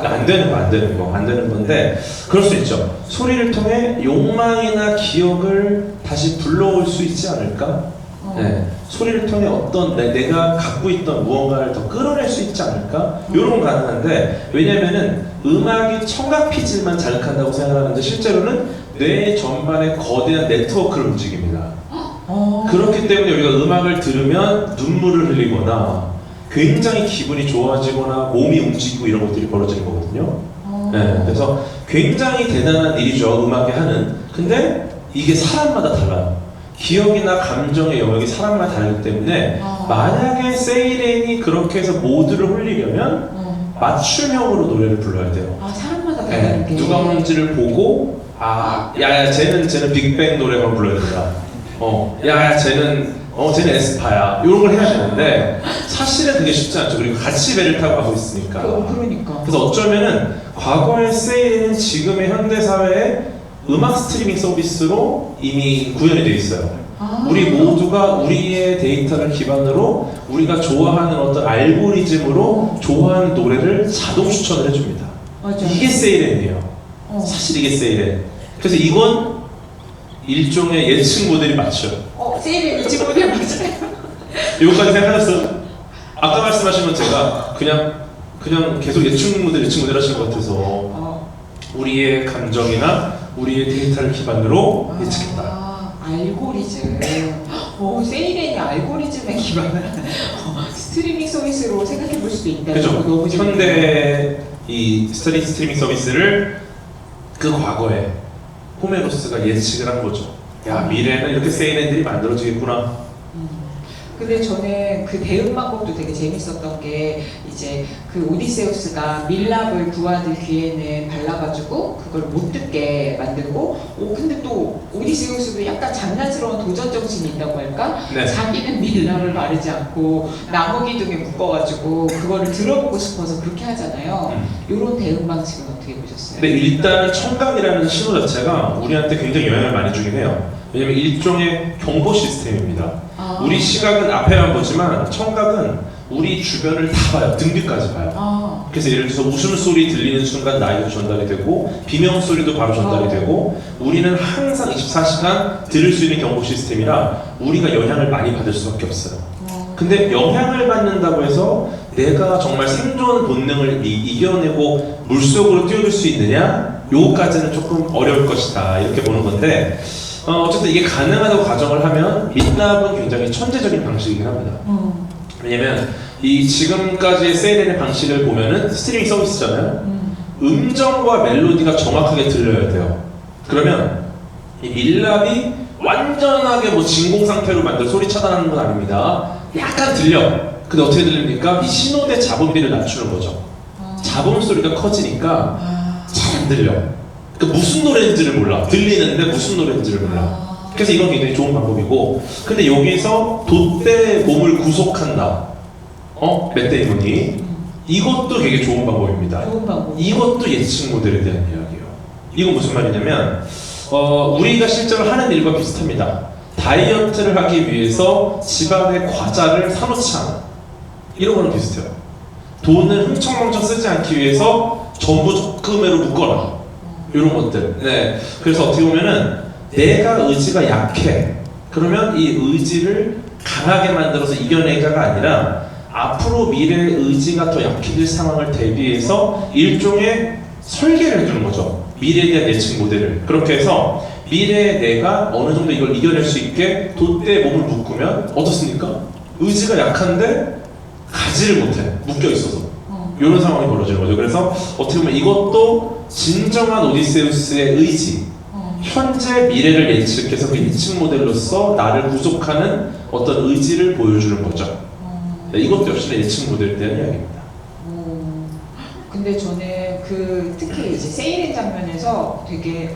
안 되는 건데 그럴 수 있죠. 소리를 통해 욕망이나 기억을 다시 불러올 수 있지 않을까? 네, 소리를 통해 어떤 내가 갖고 있던 무언가를 더 끌어낼 수 있지 않을까? 이런 건 가능한데 왜냐면은 음악이 청각 피질만 자극한다고 생각하는데 실제로는 뇌 전반의 거대한 네트워크를 움직입니다. 그렇기 때문에 우리가 음악을 들으면 눈물을 흘리거나 굉장히 기분이 좋아지거나 몸이 움직이고 이런 것들이 벌어지는 거거든요. 네, 그래서 굉장히 대단한 일이죠, 음악이 하는. 근데 이게 사람마다 달라요. 기억이나 감정의 영역이 사람마다 다르기 때문에 만약에 세이렌이 그렇게 해서 모두를 홀리려면 맞춤형으로 노래를 불러야 돼요. 사람마다 다르게. 누가 오는지를 보고 야야 쟤는 빅뱅 노래만 불러야 된다. 야야 쟤는 쟤는 에스파야. 이런 걸 해야 되는데 사실은 그게 쉽지 않죠. 그리고 같이 배를 타고 가고 있으니까. 그러니까. 그래서 어쩌면은 과거의 세일은 지금의 현대 사회의 음악 스트리밍 서비스로 이미 구현이 돼 있어요. 우리 모두가 우리의 데이터를 기반으로 우리가 좋아하는 어떤 알고리즘으로 좋아하는 노래를 자동 추천을 해줍니다. 맞아. 이게 세일엔이에요. 사실 이게 세일엔. 그래서 이건 일종의 예측 모델이 맞죠. 세일은 이지 모델 맞아요. 이거까지 생각하셨어요? 아까 말씀하신 건 제가 그냥 계속 예측 모델 하신 것 같아서 우리의 감정이나 우리의 데이터를 기반으로 예측했다. 알고리즘. 세일엔이 알고리즘에 기반을 스트리밍 서비스로 생각해 볼 수도 있다. 그죠. 너무 현대 이 스트리밍 서비스를 그 과거에 호메로스가 예측을 한 거죠. 야, 미래는 이렇게 세일엔들이 만들어지겠구나. 근데 저는 그 대응 방법도 되게 재밌었던 게 이제 그 오디세우스가 밀랍을 부하들 귀에는 발라가지고 그걸 못 듣게 만들고 근데 또 오디세우스도 약간 장난스러운 도전 정신이 있다고 할까? 네. 자기는 밀랍을 바르지 않고 나무 기둥에 묶어가지고 그거를 들어보고 싶어서 그렇게 하잖아요. 이런 대응 방식은 어떻게 보셨어요? 근데 일단 청각이라는 신호 자체가 우리한테 굉장히 영향을 많이 주긴 해요. 왜냐면 일종의 경보 시스템입니다. 우리 시각은 앞에만 보지만 청각은 우리 주변을 다 봐요. 등 뒤까지 봐요. 그래서 예를 들어서 웃음소리 들리는 순간 나이도 전달이 되고 비명소리도 바로 전달이 되고 우리는 항상 24시간 들을 수 있는 경보 시스템이라 우리가 영향을 많이 받을 수밖에 없어요. 근데 영향을 받는다고 해서 내가 정말 생존 본능을 이겨내고 물속으로 뛰어들 수 있느냐? 요거까지는 조금 어려울 것이다 이렇게 보는 건데 어쨌든 이게 가능하다고 가정을 하면 밀랍은 굉장히 천재적인 방식이긴 합니다. 왜냐면 이 지금까지의 세일의 방식을 보면은 스트리밍 서비스잖아요. 음정과 멜로디가 정확하게 들려야 돼요. 그러면 이 밀랍이 완전하게 뭐 진공 상태로 만들 소리 차단하는 건 아닙니다. 약간 들려. 근데 어떻게 들립니까? 이 신호대 잡음비를 낮추는 거죠. 잡음 소리가 커지니까 잘 안 들려. 그러니까 무슨 노래인지를 몰라. 들리는데 무슨 노래인지를 몰라. 그래서 이건 굉장히 좋은 방법이고, 근데 여기서 돛대 몸을 구속한다. 맷 데이먼이 이것도 되게 좋은 방법입니다. 좋은 방법. 이것도 예측 모델에 대한 이야기예요. 이건 무슨 말이냐면 우리가 실제로 하는 일과 비슷합니다. 다이어트를 하기 위해서 집안에 과자를 사놓지 않아. 이런 거는 비슷해요. 돈을 흥청망청 쓰지 않기 위해서 전부 적금으로 묶어라. 이런 것들. 네. 그래서 어떻게 보면은 내가 의지가 약해. 그러면 이 의지를 강하게 만들어서 이겨내자가 아니라 앞으로 미래의 의지가 더 약해질 상황을 대비해서 일종의 설계를 해주는 거죠. 미래에 대한 예측 모델을. 그렇게 해서 미래의 내가 어느 정도 이걸 이겨낼 수 있게 돛대에 몸을 묶으면 어떻습니까? 의지가 약한데 가지를 못해. 묶여 있어서. 이런 상황이 벌어지는 거죠. 그래서 어떻게 보면 이것도 진정한 오디세우스의 의지, 현재 미래를 예측해서 그 예측 모델로서 나를 구속하는 어떤 의지를 보여주는 거죠. 네, 이것도 역시나 예측 모델에 대한 이야기입니다. 근데 저는 특히 이제 세일의 장면에서 되게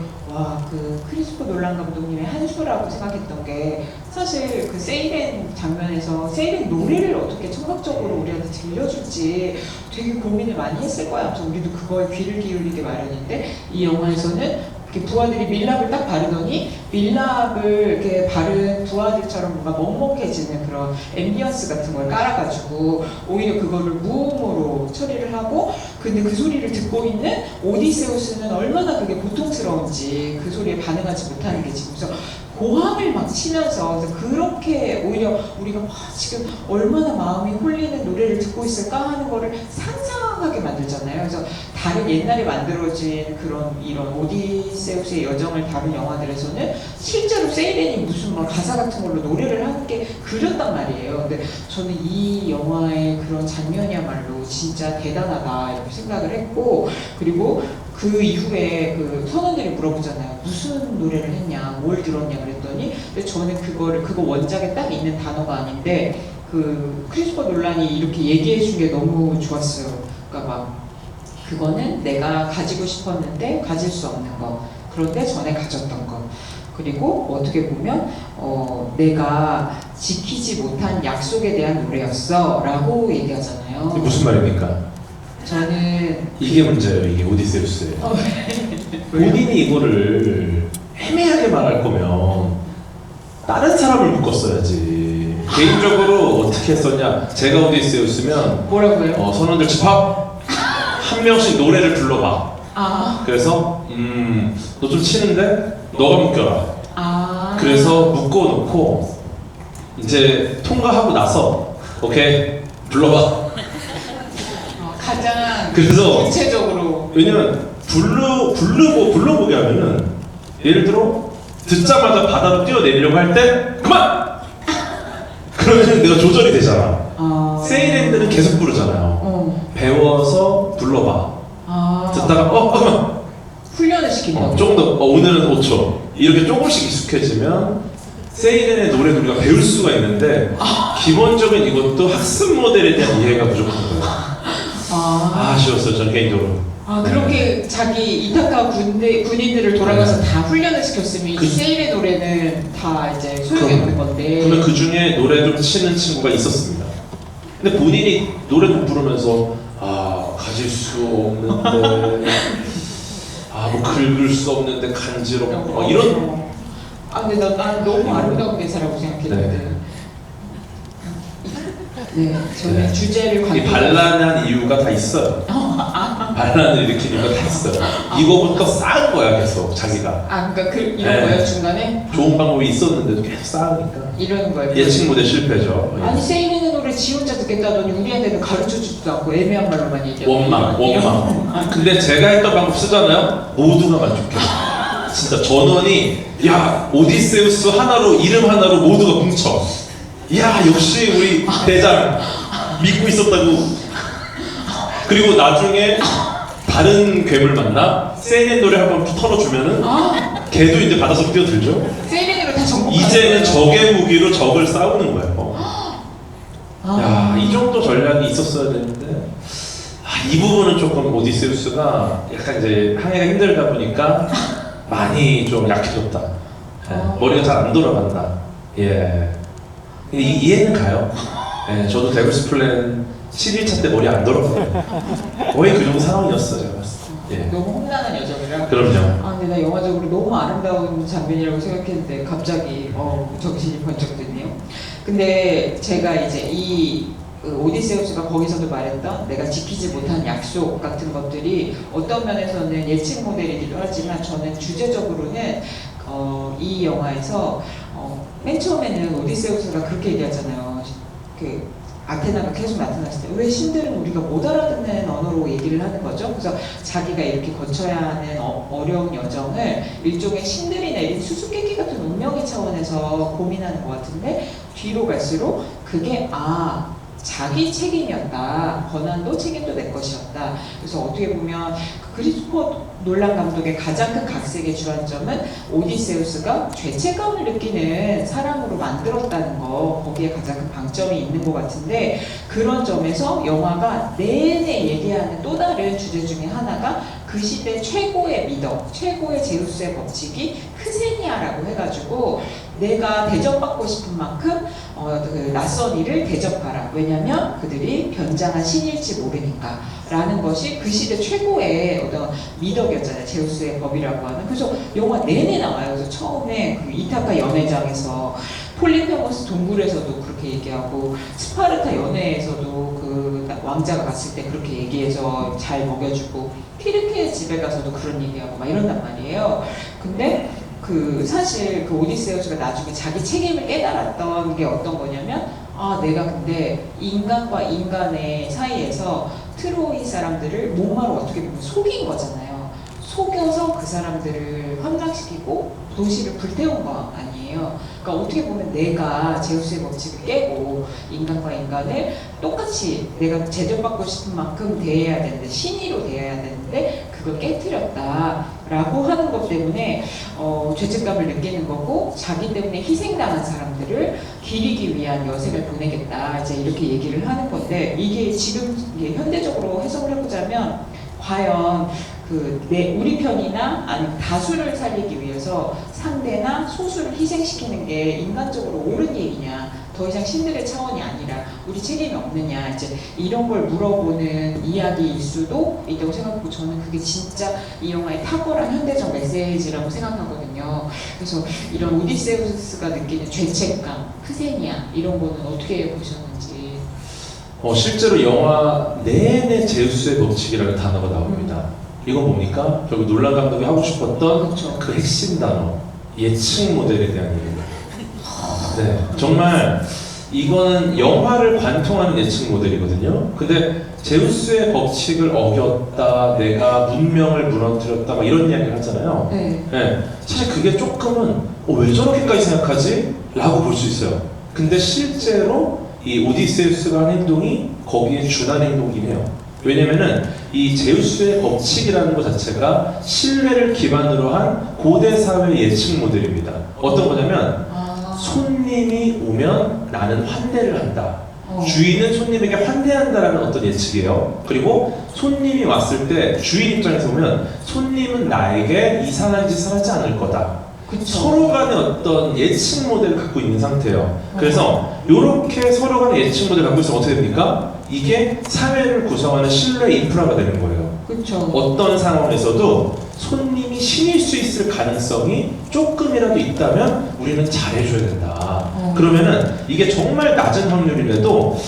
그 크리스토퍼 놀란 감독님의 한 수라고 생각했던 게 사실 그 세일의 장면에서 세일의 노래를 어떻게 청각적으로 우리한테 들려줄지 되게 고민을 많이 했을 거야. 아무튼 우리도 그거에 귀를 기울이게 마련인데 이 영화에서는 이렇게 부하들이 밀랍을 딱 바르더니 밀랍을 이렇게 바른 부하들처럼 뭔가 먹먹해지는 그런 앰비언스 같은 걸 깔아가지고 오히려 그거를 무음으로 처리를 하고 근데 그 소리를 듣고 있는 오디세우스는 얼마나 그게 고통스러운지 그 소리에 반응하지 못하는 게 지금 그래서 고함을 막 치면서 그렇게 오히려 우리가 지금 얼마나 마음이 홀리는 노래를 듣고 있을까 하는 거를 상상하게 만들잖아요. 그래서 다른 옛날에 만들어진 이런 오디세우스의 여정을 다룬 영화들에서는 실제로 세이렌이 무슨 막 가사 같은 걸로 노래를 하는 게 그렸단 말이에요. 근데 저는 이 영화의 그런 장면이야말로 진짜 대단하다 이렇게 생각을 했고 그리고 그 이후에 그 선원들이 물어보잖아요. 무슨 노래를 했냐, 뭘 들었냐 그랬더니 근데 저는 그거 원작에 딱 있는 단어가 아닌데 그 크리스토퍼 놀란이 이렇게 얘기해 준 게 너무 좋았어요. 그러니까 막 그거는 내가 가지고 싶었는데 가질 수 없는 것. 그런데 전에 가졌던 것. 그리고 어떻게 보면 내가 지키지 못한 약속에 대한 노래였어 라고 이게 얘기하잖아요. 무슨 말입니까? 저는 이게 문제예요. 이게 오디세우스예요. 본인이 이거를 애매하게 말할 거면 다른 사람을 묶었어야지. 개인적으로 어떻게 했었냐? 제가 오디세우스면 뭐라고요? 선원들 집합 한 명씩 노래를 불러봐. 아, 그래서 너 좀 치는데 너가 묶여라. 아. 그래서 묶어놓고 이제 통과하고 나서 오케이 불러봐. 가장 그래서 구체적으로 왜냐면 불러보게 하면은 예를 들어 듣자마자 바다로 뛰어내리려고 할 때 그만! 그러면 내가 조절이 되잖아. 세이렌들은 계속 부르잖아요. 배워서 불러봐. 듣다가 그만! 훈련을 시킨다고. 조금 더 오늘은 5초 이렇게 조금씩 익숙해지면 세이렌의 노래 우리가 배울 수가 있는데 기본적인 이것도 학습 모델에 대한 이해가 부족한 거예요. 아쉬웠어요, 저는 개인적으로. 그렇게 자기 이타카 군인들을 돌아가서 다 훈련을 시켰으면 그- 이 세일의 노래는 다 이제 소용이 없는 건데. 그러면 그 중에 노래 좀 치는 친구가 있었습니다. 근데 본인이 노래 좀 부르면서 가질 수 없는데 뭐 긁을 수 없는데 간지럽고 막 이런. 근데 난 너무 아름다운 대사라고 생각했는데. 네, 저는 주제를 이 반란한 이유가 다 있어요. 반란을 일으킨 이유가 다 있어요. 이거부터 쌓은 거야 계속 자기가. 그러니까 이런 네. 거예요 중간에? 좋은 방법이 있었는데도 계속 쌓으니까 이러는 거예요. 예측 무대 실패죠. 아니 세일이는 노래 지 혼자 듣겠다더니 우리한테는 가르쳐주지도 않고 애매한 말로만 얘기하고. 원망. 근데 제가 했던 방법 쓰잖아요. 모두가 만족해. 진짜 전원이 오디세우스 하나로 이름 하나로 모두가 뭉쳐. 역시 우리 대장 믿고 있었다고. 그리고 나중에 다른 괴물 만나 세이렌 노래 한번 털어주면은 걔도 이제 받아서 뛰어들죠. 세일이는 다 정복. 이제는 적의 무기로 적을 싸우는 거예요. 이 정도 전략이 있었어야 되는데 이 부분은 조금 오디세우스가 약간 이제 항해가 힘들다 보니까 많이 좀 약해졌다. 머리가 잘 안 돌아간다. 이해는 가요. 저도 데블스 플랜 11차 때 머리 안 돌아가요. 거의 그 정도 상황이었어요. 제가 봤을 때. 너무 험난한 여정이라. 그럼요. 근데 나 영화적으로 너무 아름다운 장면이라고 생각했는데 갑자기 정신이 번쩍 드네요. 근데 제가 이제 오디세우스가 거기서도 말했던 내가 지키지 못한 약속 같은 것들이 어떤 면에서는 예측 모델이기도 하지만 저는 주제적으로는 이 영화에서 맨 처음에는 오디세우스가 그렇게 얘기하잖아요. 아테나가 계속 나타났을 때 왜 신들은 우리가 못 알아듣는 언어로 얘기를 하는 거죠? 그래서 자기가 이렇게 거쳐야 하는 어려운 여정을 일종의 신들이 내린 수수께끼 같은 운명의 차원에서 고민하는 것 같은데 뒤로 갈수록 그게 자기 책임이었다. 권한도 책임도 내 것이었다. 그래서 어떻게 보면 크리스토퍼 놀란 감독의 가장 큰 각색의 주안점은 오디세우스가 죄책감을 느끼는 사람으로 만들었다는 거, 거기에 가장 큰 방점이 있는 것 같은데 그런 점에서 영화가 내내 얘기하는 또 다른 주제 중에 하나가 그 시대 최고의 미덕, 최고의 제우스의 법칙이 크세니아라고 해가지고 내가 대접받고 싶은 만큼 그 낯선 이를 대접하라. 왜냐면 그들이 변장한 신일지 모르니까 라는 것이 그 시대 최고의 어떤 미덕이었잖아요. 제우스의 법이라고 하는. 그래서 영화 내내 나와요. 그래서 처음에 그 이타카 연회장에서 폴리페모스 동굴에서도 그렇게 얘기하고 스파르타 연회에서도 그 왕자가 갔을 때 그렇게 얘기해서 잘 먹여주고 피르케의 집에 가서도 그런 얘기하고 막 이런단 말이에요. 근데 사실 그 오디세우스가 나중에 자기 책임을 깨달았던 게 어떤 거냐면 내가 근데 인간과 인간의 사이에서 트로이 사람들을 목마로 어떻게 보면 속인 거잖아요. 속여서 그 사람들을 환장시키고 도시를 불태운 거 아니에요. 그러니까 어떻게 보면 내가 제우스의 법칙을 깨고 인간과 인간을 똑같이 내가 제접받고 싶은 만큼 대해야 되는데 신의로 대해야 되는데 그걸 깨트렸다라고 하는 것 때문에 죄책감을 느끼는 거고 자기 때문에 희생당한 사람들을 기리기 위한 여생을 보내겠다 이제 이렇게 얘기를 하는 건데 이게 지금 현대적으로 해석을 해보자면 과연 우리 편이나 아니면 다수를 살리기 위해서 상대나 소수를 희생시키는 게 인간적으로 옳은 얘기냐, 더 이상 신들의 차원이 아니라 우리 책임이 없느냐, 이제 이런 걸 물어보는 이야기일 수도 있다고 생각하고, 저는 그게 진짜 이 영화의 탁월한 현대적 메시지라고 생각하거든요. 그래서 이런 오디세우스가 느끼는 죄책감, 크세니아 이런 거는 어떻게 보셨는지. 실제로 영화 내내 제우스의 법칙이라는 단어가 나옵니다. 이건 뭡니까? 결국 놀란 감독이 하고 싶었던 그렇죠. 그 핵심 단어, 예측 모델에 대한 얘기입니다. 네, 정말 이거는 영화를 관통하는 예측 모델이거든요. 근데 제우스의 법칙을 어겼다, 내가 문명을 무너뜨렸다, 막 이런 이야기를 하잖아요. 네. 네, 사실 그게 조금은 왜 저렇게까지 생각하지? 라고 볼 수 있어요. 근데 실제로 이 오디세우스가 한 행동이 거기에 준한 행동이긴 해요. 왜냐면은 이 제우스의 법칙이라는 것 자체가 신뢰를 기반으로 한 고대 사회 예측 모델입니다. 어떤 거냐면 손님이 오면 나는 환대를 한다. 주인은 손님에게 환대한다라는 어떤 예측이에요. 그리고 손님이 왔을 때 주인 입장에서 보면 손님은 나에게 이상한 짓을 하지 않을 거다. 그쵸. 서로 간의 어떤 예측 모델을 갖고 있는 상태예요. 그래서 이렇게 서로 간의 예측 모델을 갖고 있으면 어떻게 됩니까? 이게 사회를 구성하는 신뢰 인프라가 되는 거예요. 그쵸. 어떤 상황에서도 손님이 신일 수 있을 가능성이 조금이라도 있다면 우리는 잘해줘야 된다. 그러면은 이게 정말 낮은 확률이라도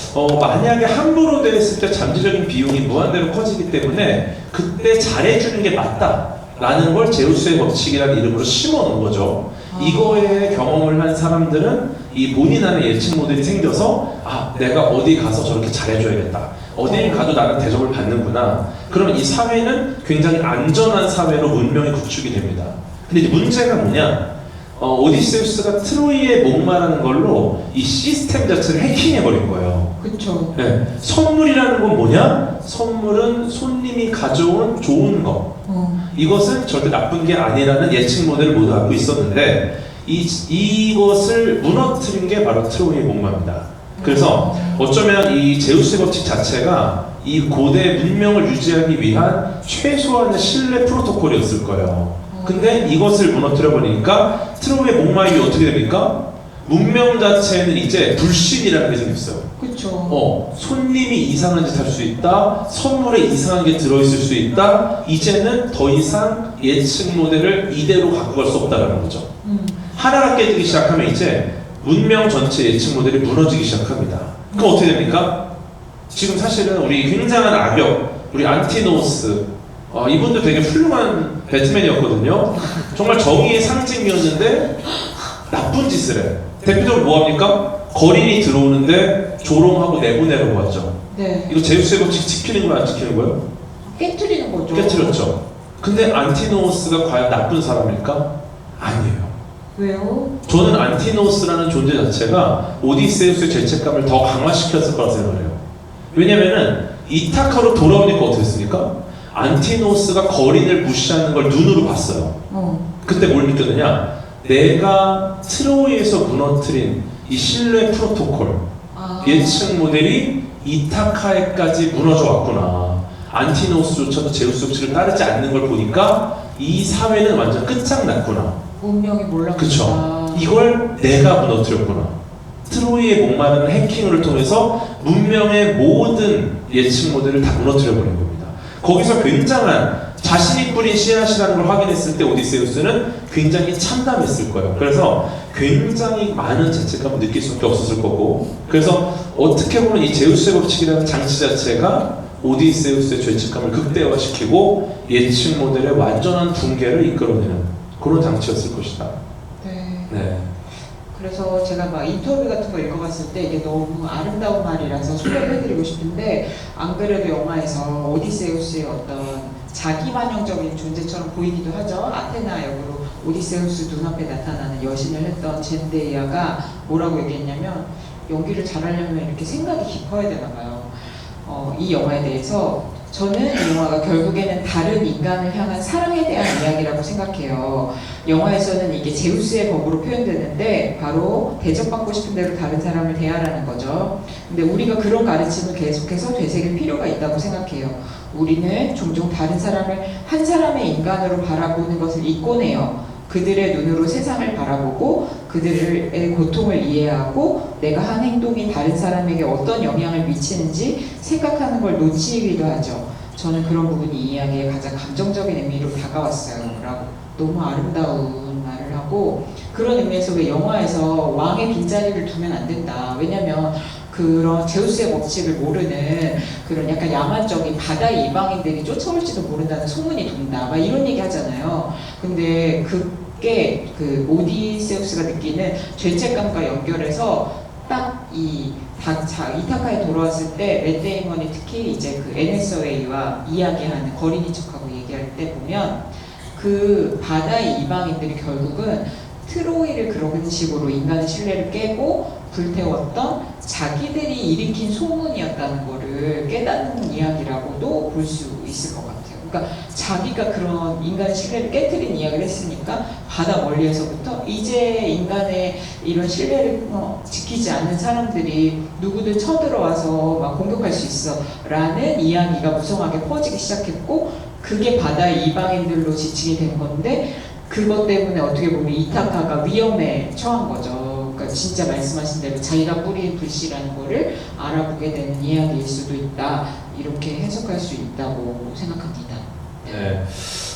만약에 함부로 됐을 때 잠재적인 비용이 무한대로 커지기 때문에 그때 잘해주는 게 맞다. 라는 걸 제우스의 법칙이라는 이름으로 심어놓은 거죠. 이거에 경험을 한 사람들은 이 본인 안에 예측 모델이 생겨서 내가 어디 가서 저렇게 잘해줘야겠다. 어딜 가도 나는 대접을 받는구나. 그러면 이 사회는 굉장히 안전한 사회로 문명이 구축이 됩니다. 근데 이제 문제가 뭐냐? 오디세우스가 트로이에 목마르는 걸로 이 시스템 자체를 해킹해버린 거예요. 그쵸. 네. 선물이라는 건 뭐냐? 선물은 손님이 가져온 좋은 거. 이것은 절대 나쁜 게 아니라는 예측 모델을 모두 갖고 있었는데 이것을 무너뜨린 게 바로 트로이의 목마입니다. 그래서 어쩌면 이 제우스의 법칙 자체가 이 고대 문명을 유지하기 위한 최소한의 신뢰 프로토콜이었을 거예요. 근데 이것을 무너뜨려 버리니까 트로이의 목마임이 어떻게 됩니까? 문명 자체는 이제 불신이라는 게 생겼어요. 그쵸. 손님이 이상한 짓 할 수 있다. 선물에 이상한 게 들어있을 수 있다. 이제는 더 이상 예측 모델을 이대로 갖고 갈 수 없다는 거죠. 하나가 깨지기 시작하면 이제 문명 전체 예측 모델이 무너지기 시작합니다. 그럼 어떻게 됩니까? 지금 사실은 우리 굉장한 악역, 우리 안티노우스, 이분도 되게 훌륭한 배트맨이었거든요. 정말 정의의 상징이었는데 나쁜 짓을 해. 대표적으로 뭐합니까? 거린이 들어오는데 조롱하고 내보내라고 하죠. 네. 이거 제우스의 법칙 지키는 거야, 안 지키는 거예요? 깨트리는 거죠. 깨트렸죠. 근데 안티노우스가 과연 나쁜 사람일까? 아니에요. 왜요? 저는 안티노우스라는 존재 자체가 오디세우스의 죄책감을 더 강화시켰을 거라 생각해요. 왜냐면은 이타카로 돌아오니까 어떻게 했습니까? 안티노우스가 거린을 무시하는 걸 눈으로 봤어요. 그때 뭘 느꼈느냐? 내가 트로이에서 무너뜨린 이 신뢰 프로토콜, 예측 모델이 이타카에까지 무너져 왔구나. 안티노우스조차도 제우스 법칙을 따르지 않는 걸 보니까 이 사회는 완전 끝장났구나. 문명이 몰랐구나. 그쵸. 이걸 내가 무너뜨렸구나. 트로이의 목마르는 해킹을 통해서 문명의 모든 예측 모델을 다 무너뜨려버린 겁니다. 거기서 굉장한 자신이 뿌린 씨앗이라는 걸 확인했을 때 오디세우스는 굉장히 참담했을 거예요. 그래서 굉장히 많은 죄책감을 느낄 수밖에 없었을 거고, 그래서 어떻게 보면 이 제우스의 법칙이라는 장치 자체가 오디세우스의 죄책감을 극대화시키고 예측 모델의 완전한 붕괴를 이끌어내는 그런 장치였을 것이다. 네. 그래서 제가 막 인터뷰 같은 거 읽어봤을 때 이게 너무 아름다운 말이라서 소개를 해드리고 싶은데, 안 그래도 영화에서 오디세우스의 어떤 자기만용적인 존재처럼 보이기도 하죠. 아테나 역으로 오디세우스 눈앞에 나타나는 여신을 했던 젠데이아가 뭐라고 얘기했냐면, 연기를 잘하려면 이렇게 생각이 깊어야 되나 봐요. 이 영화에 대해서 저는 이 영화가 결국에는 다른 인간을 향한 사랑에 대한 이야기라고 생각해요. 영화에서는 이게 제우스의 법으로 표현되는데 바로 대접받고 싶은 대로 다른 사람을 대하라는 거죠. 근데 우리가 그런 가르침을 계속해서 되새길 필요가 있다고 생각해요. 우리는 종종 다른 사람을 한 사람의 인간으로 바라보는 것을 잊곤 해요. 그들의 눈으로 세상을 바라보고 그들의 고통을 이해하고 내가 한 행동이 다른 사람에게 어떤 영향을 미치는지 생각하는 걸 놓치기도 하죠. 저는 그런 부분이 이 이야기의 가장 감정적인 의미로 다가왔어요. 라고 너무 아름다운 말을 하고, 그런 의미에서 왜 영화에서 왕의 빈자리를 두면 안 된다. 왜냐면 그런 제우스의 법칙을 모르는 그런 약간 야만적인 바다의 이방인들이 쫓아올지도 모른다는 소문이 돈다. 막 이런 얘기 하잖아요. 근데 그게 그 오디세우스가 느끼는 죄책감과 연결해서 딱 이타카에 돌아왔을 때 맷 데이먼이 특히 이제 그 NSOA와 이야기하는 거린이 척하고 얘기할 때 보면 그 바다의 이방인들이 결국은 트로이를 그런 식으로 인간의 신뢰를 깨고 불태웠던 자기들이 일으킨 소문이었다는 거를 깨닫는 이야기라고도 볼 수 있을 것 같아요. 그러니까 자기가 그런 인간의 신뢰를 깨트린 이야기를 했으니까 바다 멀리에서부터 이제 인간의 이런 신뢰를 지키지 않는 사람들이 누구든 쳐들어와서 막 공격할 수 있어 라는 이야기가 무성하게 퍼지기 시작했고, 그게 바다의 이방인들로 지칭이 된 건데, 그것 때문에 어떻게 보면 이타카가 위험에 처한 거죠. 그러니까 진짜 말씀하신 대로 자기가 뿌린 불씨라는 거를 알아보게 되는 이야기일 수도 있다. 이렇게 해석할 수 있다고 생각합니다. 네.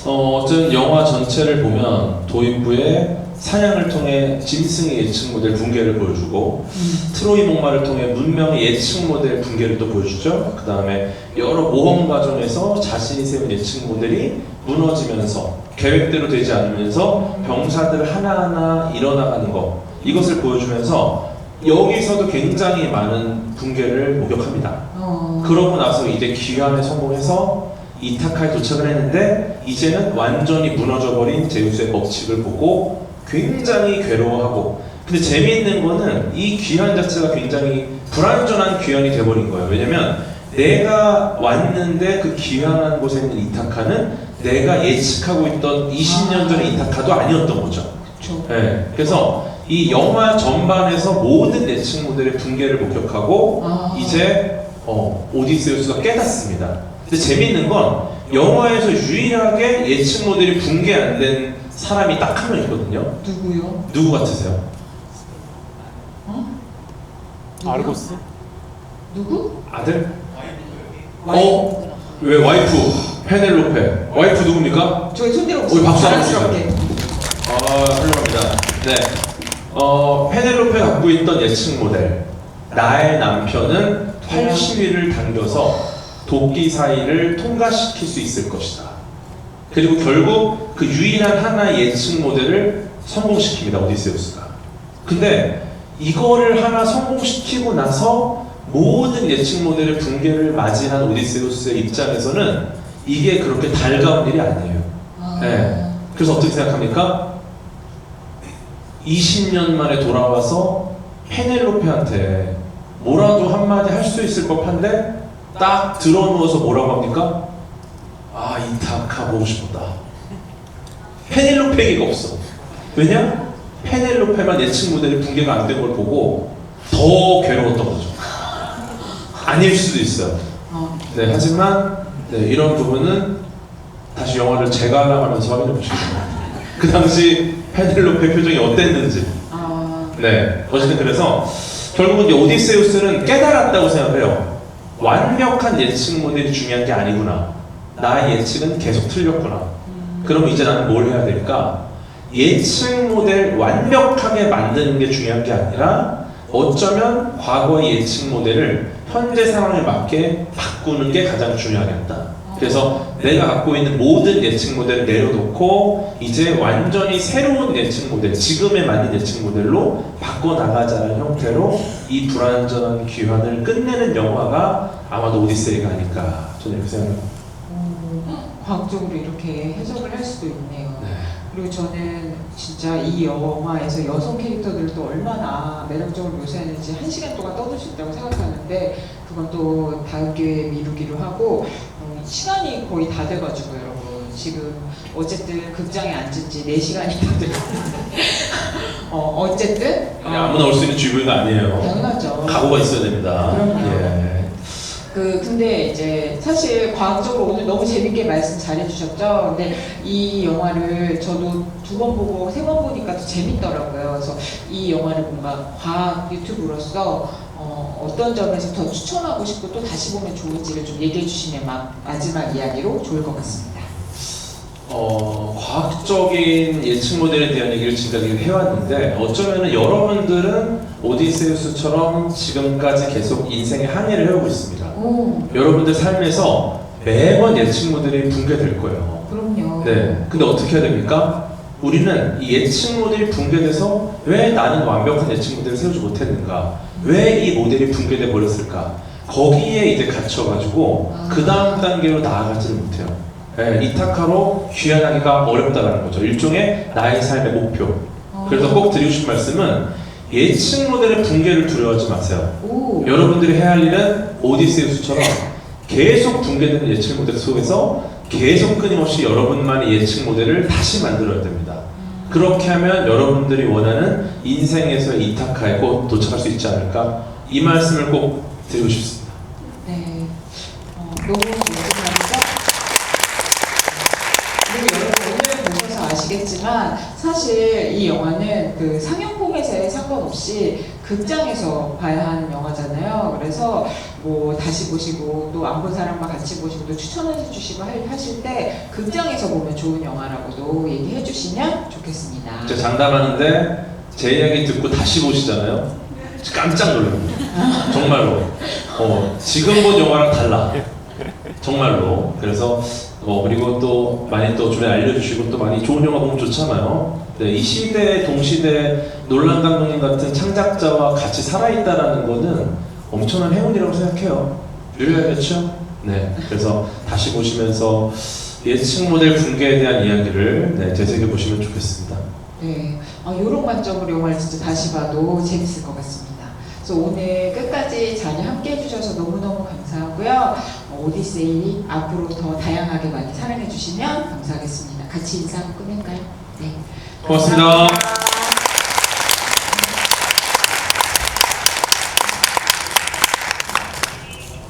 어쨌든 영화 전체를 보면 도입부에 사냥을 통해 짐승의 예측 모델 붕괴를 보여주고 트로이 목마를 통해 문명의 예측 모델 붕괴를 또 보여주죠. 그 다음에 여러 모험 과정에서 자신이 세운 예측 모델이 무너지면서 계획대로 되지 않으면서 병사들 하나하나 일어나가는 것, 이것을 보여주면서 여기서도 굉장히 많은 붕괴를 목격합니다. 그러고 나서 이제 귀환에 성공해서 이타카에 도착을 했는데 이제는 완전히 무너져버린 제우스의 법칙을 보고 굉장히 괴로워하고, 근데 재미있는 거는 이 귀환 자체가 굉장히 불완전한 귀환이 돼버린 거예요. 왜냐면 내가 왔는데 그 귀환한 곳에 있는 이타카는 내가 예측하고 있던 20년 전의 이타카도 아니었던 거죠. 그렇죠. 네, 그래서 이 영화 전반에서 모든 예측 모델의 붕괴를 목격하고 이제 오디세우스가 깨닫습니다. 근데 재밌는 건 영화에서 유일하게 예측 모델이 붕괴 안 된 사람이 딱 한 명 있거든요. 누구요? 누구 같으세요? 아르고스? 누구? 아들? 왜 와이프? 페넬로페. 와이프 누굽니까? 저기 손 들어보세요. 우리 박수 한번 자랑스럽게. 훌륭합니다. 네. 페넬로페 갖고 있던 예측 모델. 나의 남편은 활시위를 당겨서 도끼 사이를 통과시킬 수 있을 것이다. 그리고 결국 그 유일한 하나의 예측 모델을 성공시킵니다, 오디세우스가. 근데 이거를 하나 성공시키고 나서 모든 예측 모델의 붕괴를 맞이한 오디세우스의 입장에서는 이게 그렇게 달가운 일이 아니에요. 네. 그래서 어떻게 생각합니까? 20년 만에 돌아와서 페넬로페한테 뭐라도 한마디 할 수 있을 법한데 딱 들어누워서 뭐라고 합니까? 아, 이타카 보고 싶었다. 페넬로페 얘기가 없어. 왜냐? 페넬로페만 예측 모델이 붕괴가 안 된 걸 보고 더 괴로웠던 거죠. 아닐 수도 있어요. 네, 하지만 이런 부분은 다시 영화를 재관람하면서 확인해 보시면 됩니다. 그 당시 페넬로페 표정이 어땠는지. 네, 어쨌든 그래서 결국은 이제 오디세우스는 깨달았다고 생각해요. 완벽한 예측 모델이 중요한 게 아니구나. 나의 예측은 계속 틀렸구나. 그럼 이제 나는 뭘 해야 될까? 예측 모델 완벽하게 만드는 게 중요한 게 아니라 어쩌면 과거의 예측 모델을 현재 상황에 맞게 바꾸는 게 가장 중요하겠다. 그래서 내가 갖고 있는 모든 예측 모델을 내려놓고 이제 완전히 새로운 예측 모델, 지금에 맞는 예측 모델로 바꿔나가자는 형태로 이 불완전한 귀환을 끝내는 영화가 아마도 오디세이가 아닐까 저는 이렇게 생각합니다. 과학적으로 이렇게 해석을 할 수도 있네요. 네. 그리고 저는 진짜 이 영화에서 여성 캐릭터들도 얼마나 매력적으로 묘사했는지 1시간 동안 떠들 수 있다고 생각하는데 그건 또 다음 기회에 미루기로 하고 시간이 거의 다 돼가지고 여러분 지금 어쨌든 극장에 앉은 지 4시간이 다 됐는데 어쨌든 그냥 아무나 올 수 있는 주부가 아니에요. 당연하죠. 각오가 있어야 됩니다. 그럼요. 예. 근데 이제 사실 과학적으로 오늘 너무 재밌게 말씀 잘해주셨죠. 근데 이 영화를 저도 2번 보고 3번 보니까 더 재밌더라고요. 그래서 이 영화를 뭔가 과학 유튜브로서 어떤 점에서 더 추천하고 싶고 또 다시 보면 좋은지를 좀 얘기해 주시면 마지막 이야기로 좋을 것 같습니다. 과학적인 예측 모델에 대한 얘기를 지금까지 해왔는데 어쩌면 여러분들은 오디세우스처럼 지금까지 계속 인생의 항해를 해오고 있습니다. 여러분들 삶에서 매번 예측 모델이 붕괴될 거예요. 그럼요. 네. 근데 어떻게 해야 됩니까? 우리는 이 예측 모델이 붕괴돼서 왜 나는 완벽한 예측 모델을 세우지 못했는가? 왜 이 모델이 붕괴돼 버렸을까? 거기에 이제 갇혀가지고 그 다음 단계로 나아가지를 못해요. 네, 이타카로 귀환하기가 어렵다는 거죠. 일종의 나의 삶의 목표. 그래서 꼭 드리고 싶은 말씀은 예측 모델의 붕괴를 두려워하지 마세요. 여러분들이 해야 할 일은 오디세우스처럼 계속 붕괴되는 예측 모델 속에서 계속 끊임없이 여러분만의 예측 모델을 다시 만들어야 됩니다. 그렇게 하면 여러분들이 원하는 인생에서의 이타카에 꼭 도착할 수 있지 않을까? 이 말씀을 꼭 드리고 싶습니다. 네. 너무 감사합니다. 그리고 여러분 오늘 보셔서 아시겠지만 사실 이 영화는 그 상영 포맷에 상관없이 극장에서 봐야 하는 영화잖아요. 그래서 뭐 다시 보시고 또 안 본 사람과 같이 보시고 또 추천해 주시고 하실 때 극장에서 보면 좋은 영화라고도 얘기해 주시면 좋겠습니다. 제가 장담하는데 제 이야기 듣고 다시 보시잖아요. 깜짝 놀랍니다. 정말로. 지금 본 영화랑 달라. 정말로. 그래서 그리고 또 많이 또 주변에 알려주시고 또 많이 좋은 영화 보면 좋잖아요. 네, 이 시대 동시대 놀란 감독님 같은 창작자와 같이 살아있다라는 거는 엄청난 행운이라고 생각해요. 그렇죠? 네. 그래서 다시 보시면서 예측 모델 붕괴에 대한 이야기를 되새겨 보시면 좋겠습니다. 네, 요런 관점으로 영화를 진짜 다시 봐도 재밌을 것 같습니다. 그래서 오늘 끝까지 자리 함께 해주셔서 너무너무 감사하고요. 오디세이 앞으로 더 다양하게 많이 사랑해주시면 감사하겠습니다. 같이 인사하고 끝낼까요? 네. 고맙습니다.